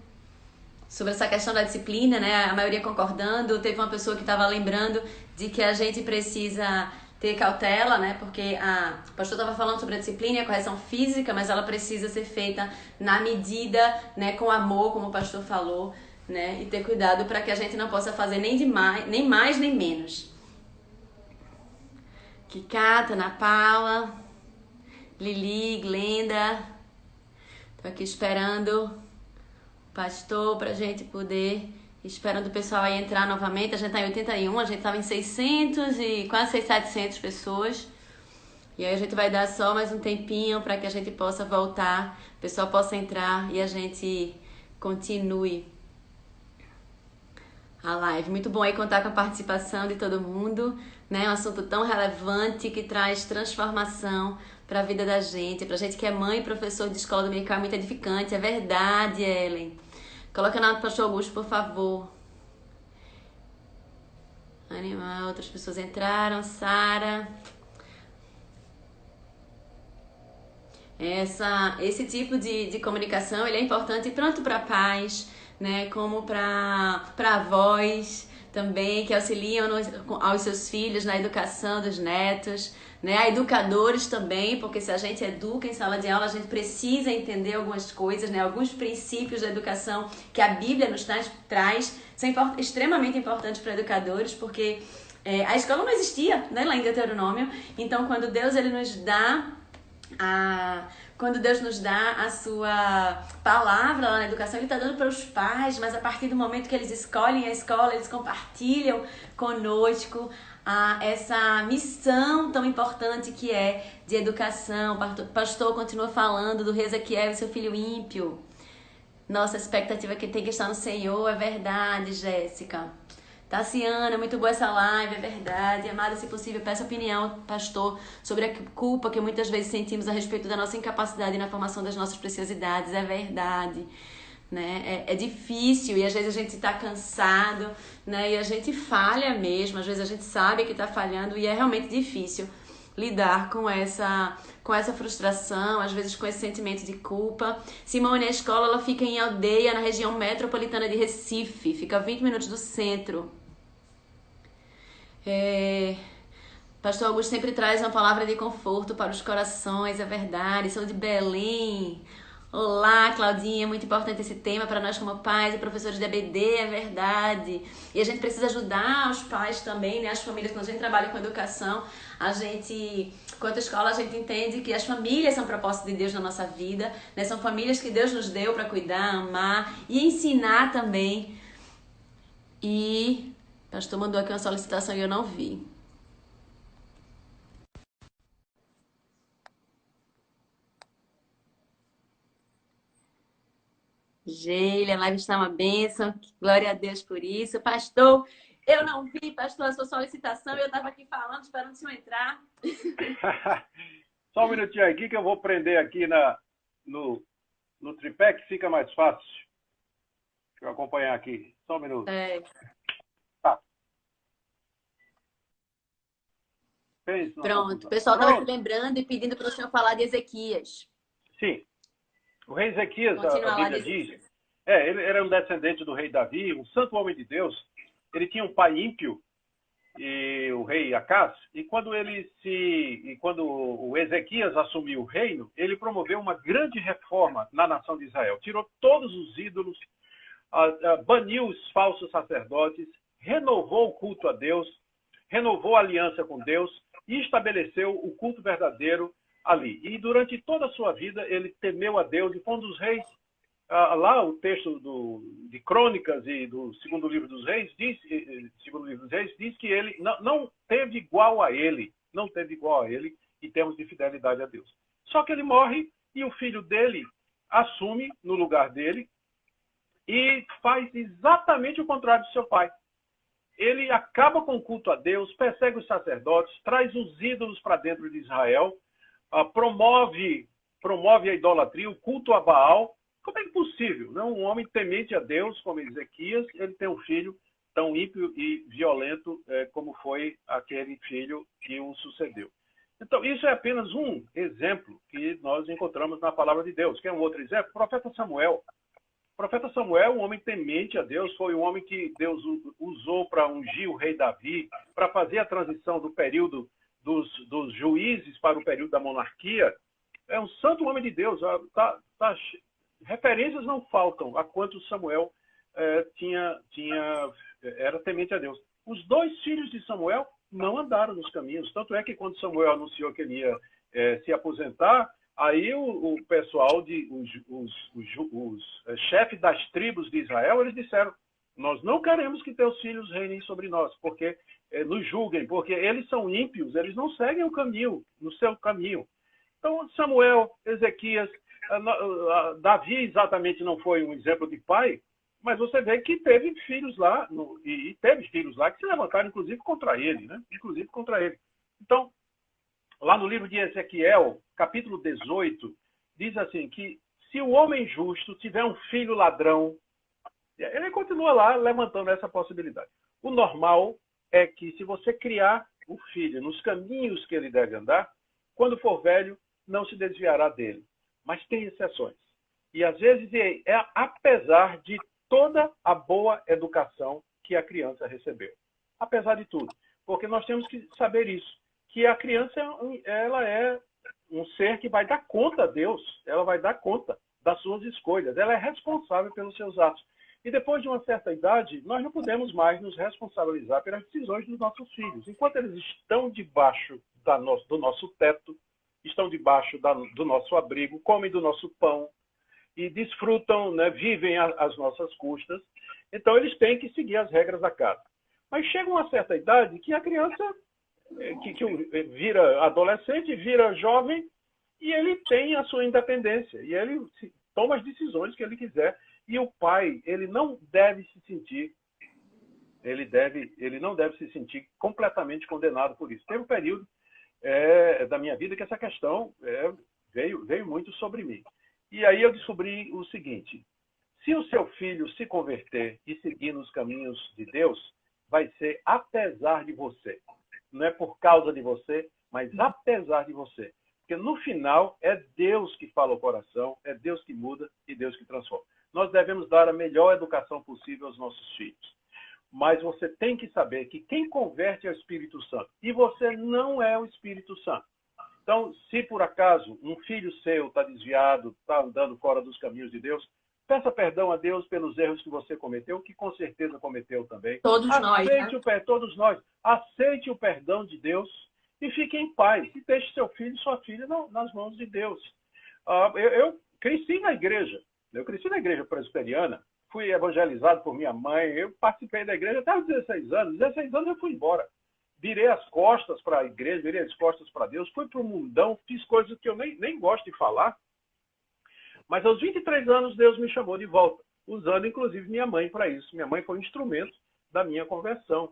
sobre essa questão da disciplina, né? A maioria concordando. Teve uma pessoa que estava lembrando de que a gente precisa ter cautela, né? Porque o pastor estava falando sobre a disciplina e a correção física, mas ela precisa ser feita na medida, né? Com amor, como o pastor falou, né? E ter cuidado para que a gente não possa fazer nem mais nem menos. Kikata, Ana Paula, Lili, Glenda. Tô aqui esperando pastor, para a gente poder, esperando o pessoal aí entrar novamente. A gente está em 81, a gente estava em 600 e quase 700 pessoas. E aí a gente vai dar só mais um tempinho para que a gente possa voltar, o pessoal possa entrar e a gente continue a live. Muito bom aí contar com a participação de todo mundo, né? Um assunto tão relevante que traz transformação para a vida da gente. Pra gente que é mãe e professor de escola dominical é muito edificante. É verdade, Ellen. Coloca na do pastor Augusto, por favor. Animal, outras pessoas entraram. Sara. Esse tipo de comunicação ele é importante tanto para pais, né, como para avós também, que auxiliam aos seus filhos na educação dos netos, né, a educadores também, porque se a gente educa em sala de aula, a gente precisa entender algumas coisas, né, alguns princípios da educação que a Bíblia nos traz são extremamente importantes para educadores, porque a escola não existia, né, lá em Deuteronômio. Então, quando Deus ele nos dá a sua palavra lá na educação, ele está dando para os pais, mas a partir do momento que eles escolhem a escola, eles compartilham conosco essa missão tão importante que é de educação. O pastor continua falando do rei Ezequiel e seu filho ímpio. Nossa expectativa é que tem que estar no Senhor, é verdade, Jéssica. Tassiana, muito boa essa live, é verdade. Amada, se possível, peço opinião, pastor, sobre a culpa que muitas vezes sentimos a respeito da nossa incapacidade na formação das nossas preciosidades. É verdade, né? É difícil e às vezes a gente está cansado, né? E a gente falha mesmo, às vezes a gente sabe que está falhando e é realmente difícil lidar com essa frustração, às vezes com esse sentimento de culpa. Simone, a escola ela fica em Aldeia, na região metropolitana de Recife, fica a 20 minutos do centro. Pastor Augusto sempre traz uma palavra de conforto para os corações, é verdade. Sou de Belém. Olá, Claudinha, muito importante esse tema para nós como pais e professores de ABD, é verdade. E a gente precisa ajudar os pais também, né? As famílias, quando a gente trabalha com educação, enquanto escola, a gente entende que as famílias são propósito de Deus na nossa vida, né? São famílias que Deus nos deu para cuidar, amar e ensinar também. E o pastor mandou aqui uma solicitação e eu não vi. Geile, a live está uma bênção. Glória a Deus por isso. Pastor, eu não vi, pastor, a sua solicitação. Eu estava aqui falando, esperando o senhor entrar. Só um minutinho aqui que eu vou prender aqui no tripé, que fica mais fácil. Deixa eu acompanhar aqui. Só um minuto. Tá. Pronto, o pessoal estava lembrando e pedindo para o senhor falar de Ezequias. Sim. O rei Ezequias, a Bíblia diz, ele era um descendente do rei Davi, um santo homem de Deus. Ele tinha um pai ímpio, e o rei Acás, e quando o Ezequias assumiu o reino, ele promoveu uma grande reforma na nação de Israel. Tirou todos os ídolos, baniu os falsos sacerdotes, renovou o culto a Deus, renovou a aliança com Deus e estabeleceu o culto verdadeiro ali. E durante toda a sua vida ele temeu a Deus e foi um dos reis. Lá o texto de Crônicas e do segundo livro dos reis diz que ele não teve igual a ele, em termos de fidelidade a Deus. Só que ele morre e o filho dele assume no lugar dele e faz exatamente o contrário do seu pai. Ele acaba com o culto a Deus, persegue os sacerdotes, traz os ídolos para dentro de Israel, promove a idolatria, o culto a Baal. Como é possível? Não? Um homem temente a Deus, como Ezequias, ele tem um filho tão ímpio e violento como foi aquele filho que o sucedeu. Então, isso é apenas um exemplo que nós encontramos na palavra de Deus. Quer um outro exemplo? O profeta Samuel. O profeta Samuel, um homem temente a Deus, foi um homem que Deus usou para ungir o rei Davi, para fazer a transição do período dos juízes para o período da monarquia. É um santo homem de Deus. Referências não faltam a quanto Samuel era temente a Deus. Os dois filhos de Samuel não andaram nos caminhos. Tanto é que quando Samuel anunciou que ele ia se aposentar, Aí o pessoal, os chefes das tribos de Israel, eles disseram: nós não queremos que teus filhos reinem sobre nós, porque nos julguem, porque eles são ímpios, eles não seguem o caminho, no seu caminho. Então, Samuel, Ezequias, Davi exatamente não foi um exemplo de pai, mas você vê que teve filhos lá, e teve filhos lá que se levantaram, inclusive, contra ele, né? Inclusive contra ele. Então, lá no livro de Ezequiel, capítulo 18, diz assim que se o homem justo tiver um filho ladrão, ele continua lá levantando essa possibilidade. O normal é que se você criar o filho nos caminhos que ele deve andar, quando for velho, não se desviará dele. Mas tem exceções. E às vezes é apesar de toda a boa educação que a criança recebeu. Apesar de tudo. Porque nós temos que saber isso. Que a criança, ela é um ser que vai dar conta a Deus. Ela vai dar conta das suas escolhas. Ela é responsável pelos seus atos. E depois de uma certa idade, nós não podemos mais nos responsabilizar pelas decisões dos nossos filhos. Enquanto eles estão debaixo do nosso teto, estão debaixo do nosso abrigo, comem do nosso pão e desfrutam, né, vivem às nossas custas, então eles têm que seguir as regras da casa. Mas chega uma certa idade que a criança que vira adolescente, vira jovem, e ele tem a sua independência, e ele toma as decisões que ele quiser. E o pai, ele não deve se sentir, ele não deve se sentir completamente condenado por isso. Teve um período da minha vida que essa questão veio muito sobre mim. E aí eu descobri o seguinte: se o seu filho se converter e seguir nos caminhos de Deus, vai ser apesar de você. Não é por causa de você, mas apesar de você. Porque no final é Deus que fala o coração, é Deus que muda e Deus que transforma. Nós devemos dar a melhor educação possível aos nossos filhos. Mas você tem que saber que quem converte é o Espírito Santo. E você não é o Espírito Santo. Então, se por acaso um filho seu está desviado, está andando fora dos caminhos de Deus, peça perdão a Deus pelos erros que você cometeu, que com certeza cometeu também. Todos nós, né? Todos nós. Aceite o perdão de Deus e fique em paz. E deixe seu filho e sua filha nas mãos de Deus. Eu cresci na igreja. Eu cresci na igreja presbiteriana, fui evangelizado por minha mãe, eu participei da igreja até os 16 anos. 16 anos eu fui embora. Virei as costas para a igreja, virei as costas para Deus, fui para o mundão, fiz coisas que eu nem gosto de falar. Mas aos 23 anos Deus me chamou de volta, usando inclusive minha mãe para isso. Minha mãe foi um instrumento da minha conversão.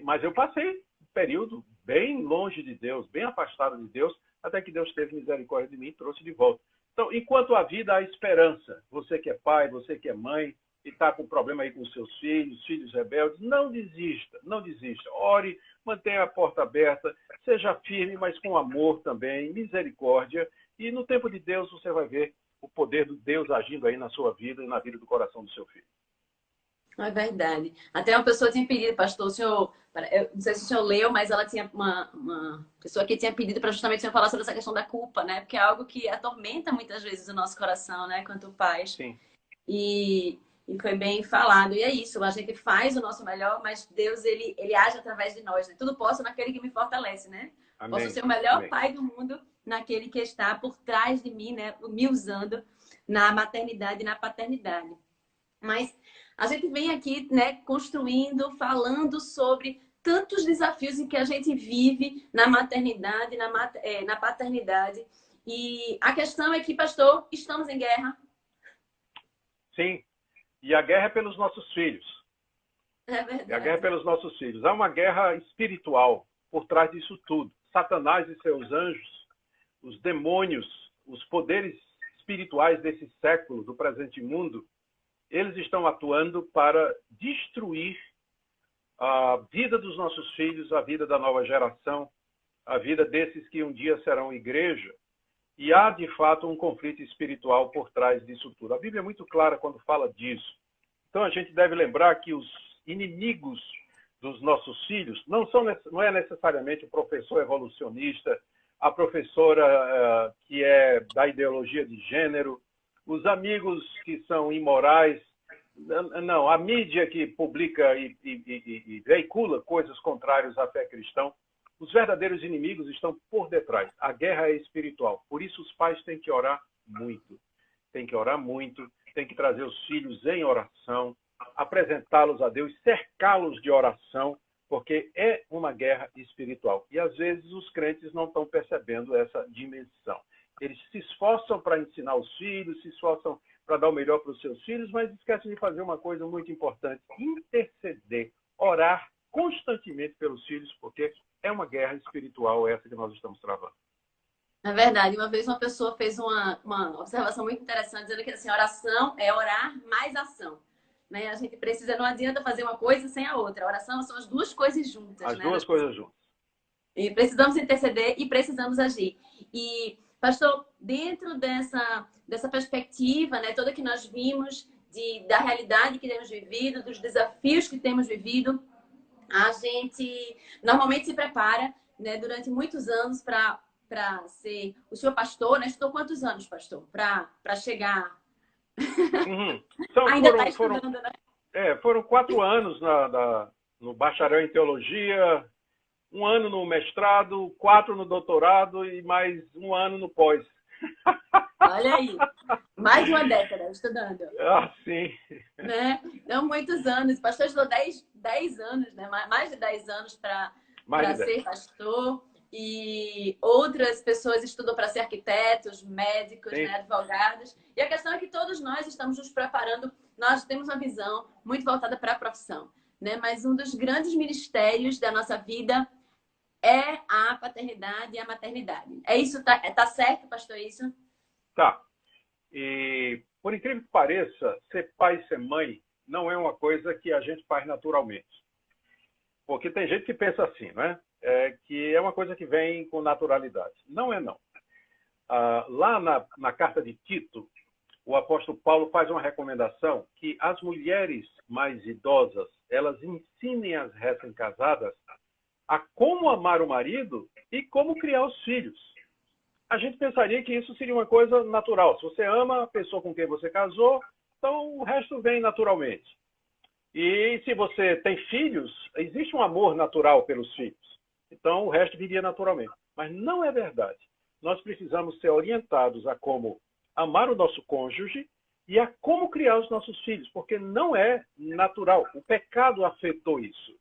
Mas eu passei um período bem longe de Deus, bem afastado de Deus, até que Deus teve misericórdia de mim e trouxe de volta. Então, enquanto há vida, há esperança. Você que é pai, você que é mãe, e está com problema aí com seus filhos rebeldes, não desista, não desista. Ore, mantenha a porta aberta, seja firme, mas com amor também, misericórdia. E no tempo de Deus você vai ver o poder de Deus agindo aí na sua vida e na vida do coração do seu filho. É verdade. Até uma pessoa tinha pedido, pastor, o senhor, eu não sei se o senhor leu, mas ela tinha uma pessoa que tinha pedido para justamente o senhor falar sobre essa questão da culpa, né? Porque é algo que atormenta muitas vezes o nosso coração, né? Quanto pais. Sim. E foi bem falado. E é isso, a gente faz o nosso melhor, mas Deus, ele age através de nós. Né? Tudo posso naquele que me fortalece, né? Amém. Posso ser o melhor Amém. pai do mundo naquele que está por trás de mim, né? Me usando na maternidade e na paternidade. Mas a gente vem aqui, né, construindo, falando sobre tantos desafios em que a gente vive na maternidade, na paternidade. E a questão é que, pastor, estamos em guerra. Sim. E a guerra é pelos nossos filhos. É verdade. E a guerra é pelos nossos filhos. Há uma guerra espiritual por trás disso tudo. Satanás e seus anjos, os demônios, os poderes espirituais desse século, do presente mundo, eles estão atuando para destruir a vida dos nossos filhos, a vida da nova geração, a vida desses que um dia serão igreja. E há, de fato, um conflito espiritual por trás disso tudo. A Bíblia é muito clara quando fala disso. Então, a gente deve lembrar que os inimigos dos nossos filhos não é necessariamente o professor evolucionista, a professora que é da ideologia de gênero, os amigos que são imorais. Não, a mídia que publica e veicula coisas contrárias à fé cristã. Os verdadeiros inimigos estão por detrás. A guerra é espiritual. Por isso os pais têm que orar muito. Tem que orar muito, tem que trazer os filhos em oração, apresentá-los a Deus, cercá-los de oração, porque é uma guerra espiritual. E às vezes os crentes não estão percebendo essa dimensão. Eles se esforçam para ensinar os filhos, se esforçam para dar o melhor para os seus filhos, mas esquecem de fazer uma coisa muito importante: interceder, orar constantemente pelos filhos, porque é uma guerra espiritual essa que nós estamos travando. É verdade. Uma vez uma pessoa fez uma observação muito interessante, dizendo que assim, oração é orar mais ação. Né? A gente precisa, não adianta fazer uma coisa sem a outra. A oração são as duas coisas juntas. As né? duas coisas juntas. E precisamos interceder e precisamos agir. E, pastor, dentro dessa perspectiva, né, toda que nós vimos da realidade que temos vivido, dos desafios que temos vivido, a gente normalmente se prepara, né, durante muitos anos para ser o senhor pastor, né? Estudou quantos anos, pastor? Para chegar. Ainda está estudando, né? Foram 4 anos no bacharel em teologia, 1 ano no mestrado, 4 no doutorado e mais 1 ano no pós. Olha aí, mais de uma década estudando. Ah, sim. Né? Então, muitos anos. O pastor estudou 10 anos, né? Mais de 10 anos para ser pastor. E outras pessoas estudam para ser arquitetos, médicos, né? Advogados. E a questão é que todos nós estamos nos preparando. Nós temos uma visão muito voltada para a profissão, né? Mas um dos grandes ministérios da nossa vida é a paternidade e a maternidade. É isso? Tá certo, pastor? É isso? Tá. E, por incrível que pareça, ser pai e ser mãe não é uma coisa que a gente faz naturalmente. Porque tem gente que pensa assim, né? Que é uma coisa que vem com naturalidade. Não é, não. Lá na carta de Tito, o apóstolo Paulo faz uma recomendação que as mulheres mais idosas, elas ensinem as recém-casadas a como amar o marido e como criar os filhos. A gente pensaria que isso seria uma coisa natural. Se você ama a pessoa com quem você casou, então o resto vem naturalmente. E se você tem filhos, existe um amor natural pelos filhos. Então o resto viria naturalmente. Mas não é verdade. Nós precisamos ser orientados a como amar o nosso cônjuge e a como criar os nossos filhos, porque não é natural. O pecado afetou isso.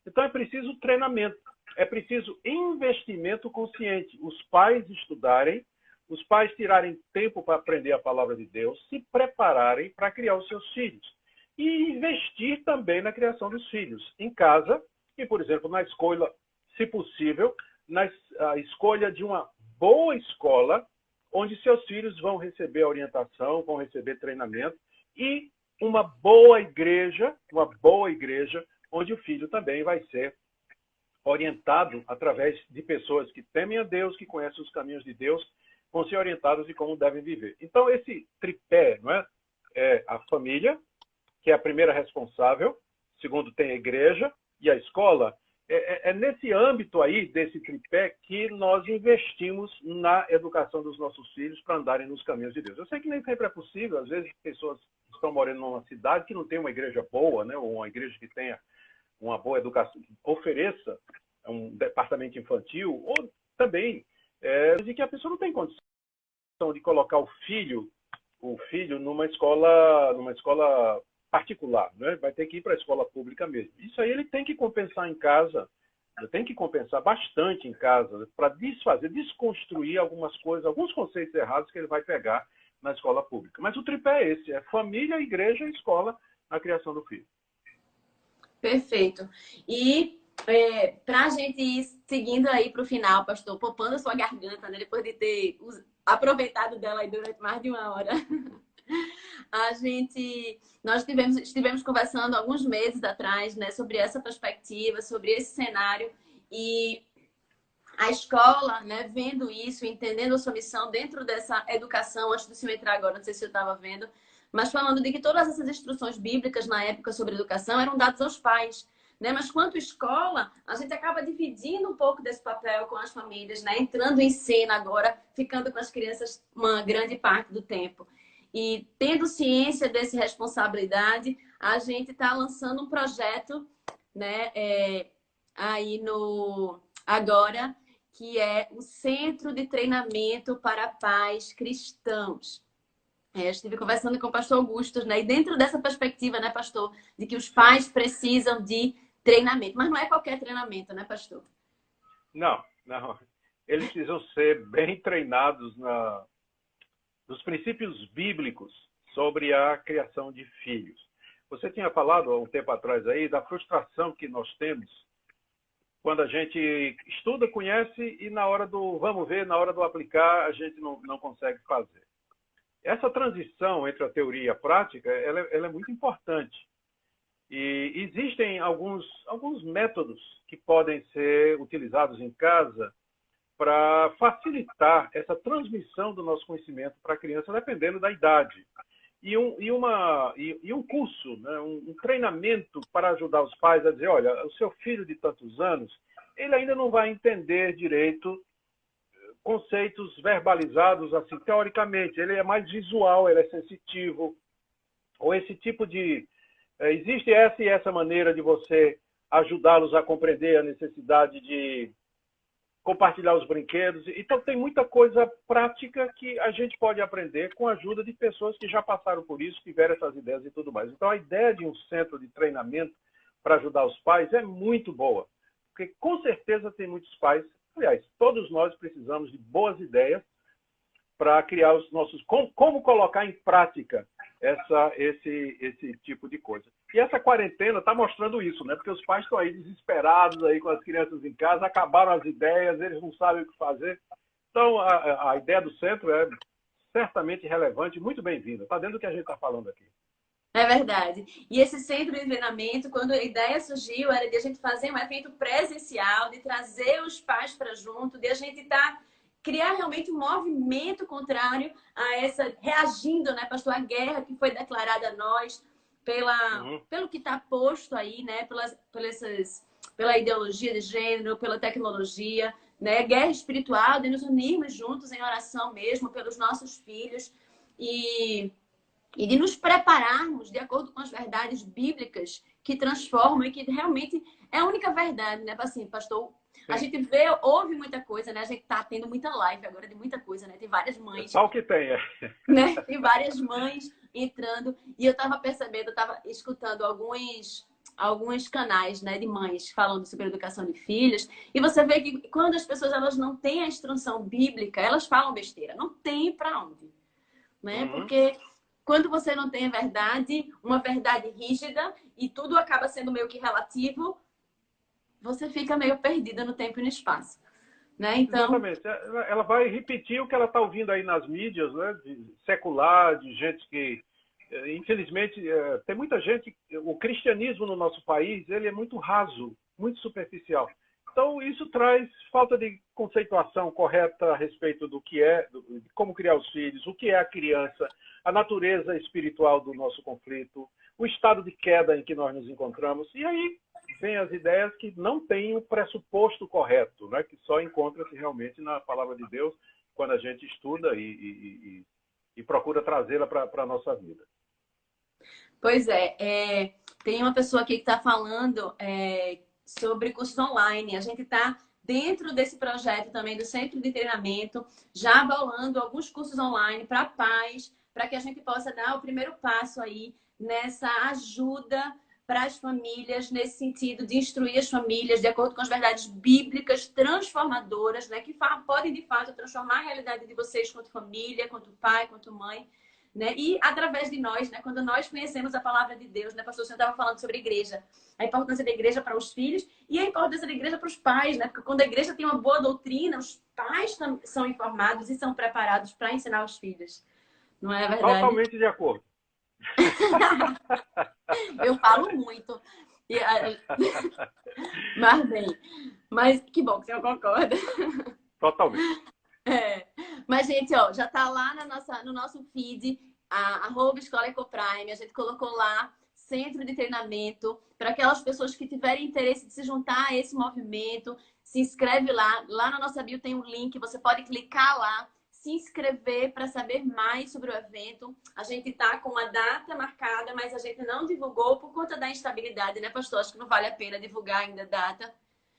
Então é preciso treinamento. É preciso investimento consciente. Os pais estudarem, os pais tirarem tempo para aprender a palavra de Deus, se prepararem para criar os seus filhos. E investir também na criação dos filhos, em casa e, por exemplo, na escola, se possível, na escolha de uma boa escola, onde seus filhos vão receber orientação, vão receber treinamento, e uma boa igreja, onde o filho também vai ser orientado através de pessoas que temem a Deus, que conhecem os caminhos de Deus, vão ser orientados de como devem viver. Então, esse tripé, não é a família, que é a primeira responsável, segundo tem a igreja e a escola. É nesse âmbito aí, desse tripé, que nós investimos na educação dos nossos filhos para andarem nos caminhos de Deus. Eu sei que nem sempre é possível, às vezes pessoas estão morando numa cidade que não tem uma igreja boa, né, ou uma igreja que tenha uma boa educação, que ofereça um departamento infantil, ou também de que a pessoa não tem condição de colocar o filho numa escola particular, né? Vai ter que ir para a escola pública mesmo. Isso aí ele tem que compensar em casa, tem que compensar bastante em casa, para desconstruir algumas coisas, alguns conceitos errados que ele vai pegar na escola pública. Mas o tripé é esse, é família, igreja e escola na criação do filho. Perfeito. E para a gente ir seguindo aí para o final, pastor, poupando a sua garganta, né, depois de ter aproveitado dela aí durante mais de 1 hora, nós estivemos conversando alguns meses atrás, né, sobre essa perspectiva, sobre esse cenário, e a escola, né, vendo isso, entendendo a sua missão dentro dessa educação, antes do senhor entrar agora, não sei se eu estava vendo, mas falando de que todas essas instruções bíblicas na época sobre educação eram dadas aos pais, né? Mas quanto escola, a gente acaba dividindo um pouco desse papel com as famílias, né? Entrando em cena agora, ficando com as crianças uma grande parte do tempo. E tendo ciência dessa responsabilidade, a gente está lançando um projeto, né, aí agora, que é o Centro de Treinamento para Pais Cristãos. Eu estive conversando com o pastor Augusto, né? E dentro dessa perspectiva, né, pastor, de que os pais precisam de treinamento. Mas não é qualquer treinamento, né, pastor? Não, não. Eles precisam ser bem treinados nos princípios bíblicos sobre a criação de filhos. Você tinha falado há um tempo atrás aí da frustração que nós temos quando a gente estuda, conhece e na hora do vamos ver, na hora do aplicar, a gente não consegue fazer. Essa transição entre a teoria e a prática, ela é muito importante. E existem alguns métodos que podem ser utilizados em casa para facilitar essa transmissão do nosso conhecimento para a criança, dependendo da idade. E um curso, né, um treinamento para ajudar os pais a dizer, olha, o seu filho de tantos anos, ele ainda não vai entender direito conceitos verbalizados assim, teoricamente. Ele é mais visual, ele é sensitivo. Ou esse tipo de... Existe essa e essa maneira de você ajudá-los a compreender a necessidade de compartilhar os brinquedos. Então, tem muita coisa prática que a gente pode aprender com a ajuda de pessoas que já passaram por isso, tiveram essas ideias e tudo mais. Então, a ideia de um centro de treinamento para ajudar os pais é muito boa. Porque, com certeza, tem muitos pais... Aliás, todos nós precisamos de boas ideias para criar os nossos... Como colocar em prática esse tipo de coisa. E essa quarentena está mostrando isso, né? Porque os pais estão aí desesperados aí com as crianças em casa, acabaram as ideias, eles não sabem o que fazer. Então, a ideia do centro é certamente relevante, muito bem-vinda. Está dentro do que a gente está falando aqui. É verdade. E esse centro de treinamento, quando a ideia surgiu, era de a gente fazer um evento presencial, de trazer os pais para junto, de a gente criar realmente um movimento contrário a essa, reagindo, né, pastor, à guerra que foi declarada a nós pelo que está posto aí, né, pela ideologia de gênero, pela tecnologia, né, guerra espiritual, de nos unirmos juntos em oração mesmo pelos nossos filhos e de nos prepararmos de acordo com as verdades bíblicas que transformam e que realmente é a única verdade, né? Assim, pastor, a gente ouve muita coisa, né? A gente tá tendo muita live agora de muita coisa, né? Tem várias mães. É só o que tem, né? Tem várias mães entrando. E eu tava percebendo, eu tava escutando alguns canais, né, de mães falando sobre educação de filhos. E você vê que quando as pessoas elas não têm a instrução bíblica, elas falam besteira. Não tem para onde, né? Porque quando você não tem a verdade, uma verdade rígida, e tudo acaba sendo meio que relativo, você fica meio perdida no tempo e no espaço. Né? Então... Exatamente. Ela vai repetir o que ela está ouvindo aí nas mídias, né? De secular, de gente que... Infelizmente, tem muita gente... O cristianismo no nosso país, ele é muito raso, muito superficial. Então, isso traz falta de conceituação correta a respeito do que é, de como criar os filhos, o que é a criança, a natureza espiritual do nosso conflito, o estado de queda em que nós nos encontramos. E aí vem as ideias que não têm o pressuposto correto, né? Que só encontra-se realmente na palavra de Deus quando a gente estuda e procura trazê-la para a nossa vida. Pois é, tem uma pessoa aqui que está falando sobre cursos online. A gente está dentro desse projeto também do Centro de Treinamento, já bolando alguns cursos online para pais, para que a gente possa dar o primeiro passo aí nessa ajuda para as famílias, nesse sentido de instruir as famílias de acordo com as verdades bíblicas transformadoras, né, que podem, de fato, transformar a realidade de vocês quanto família, quanto pai, quanto mãe. Né? E através de nós, né? Quando nós conhecemos a palavra de Deus, né? Pastor, o senhor estava falando sobre a igreja, a importância da igreja para os filhos e a importância da igreja para os pais, né? Porque quando a igreja tem uma boa doutrina, os pais são informados e são preparados para ensinar os filhos. Não é verdade? Totalmente de acordo. Eu falo muito. Mas bem, mas que bom que o senhor concorda. Totalmente. Mas, gente, ó, já tá lá no nosso feed, @Escola Ecoprime. A gente colocou lá centro de treinamento para aquelas pessoas que tiverem interesse de se juntar a esse movimento. Se inscreve lá. Lá na nossa bio tem um link, você pode clicar lá, se inscrever para saber mais sobre o evento. A gente tá com uma data marcada, mas a gente não divulgou por conta da instabilidade, né, pastor? Acho que não vale a pena divulgar ainda a data.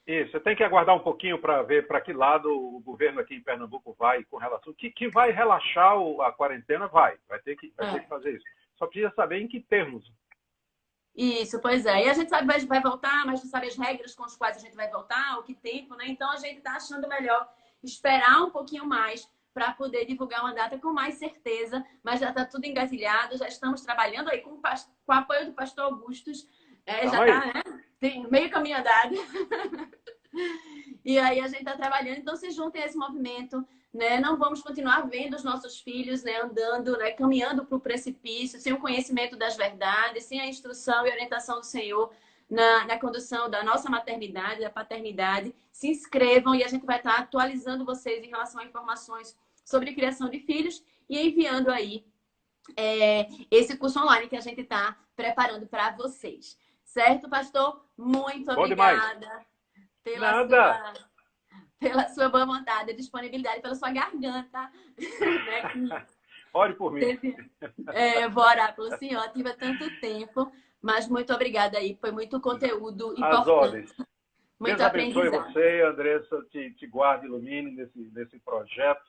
Isso, você tem que aguardar um pouquinho para ver para que lado o governo aqui em Pernambuco vai com relação. Que vai relaxar a quarentena, vai ter que fazer isso. Só precisa saber em que termos. Isso, pois é. E a gente sabe que vai voltar, mas não sabe as regras com as quais a gente vai voltar, o que tempo, né? Então a gente está achando melhor esperar um pouquinho mais para poder divulgar uma data com mais certeza, mas já está tudo engatilhado, já estamos trabalhando aí com o apoio do pastor Augustus, já está, né? Tem meio caminho andado. E aí a gente está trabalhando, então se juntem a esse movimento, né? Não vamos continuar vendo os nossos filhos, né, andando, né, caminhando para o precipício, sem o conhecimento das verdades, sem a instrução e orientação do Senhor na condução da nossa maternidade, da paternidade. Se inscrevam e a gente vai estar atualizando vocês em relação a informações sobre criação de filhos e enviando aí esse curso online que a gente está preparando para vocês. Certo, pastor? Muito obrigada pela sua boa vontade, disponibilidade, pela sua garganta. Né? Ore por mim. Vou orar pelo senhor, tive tanto tempo, mas muito obrigada aí, foi muito conteúdo importante. As ordens. Muito Deus abençoe aprendizado. você, Andressa, te guarde e ilumine nesse projeto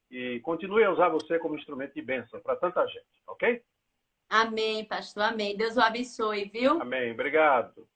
e continue a usar você como instrumento de bênção para tanta gente, ok? Amém, pastor, amém. Deus o abençoe, viu? Amém. Obrigado.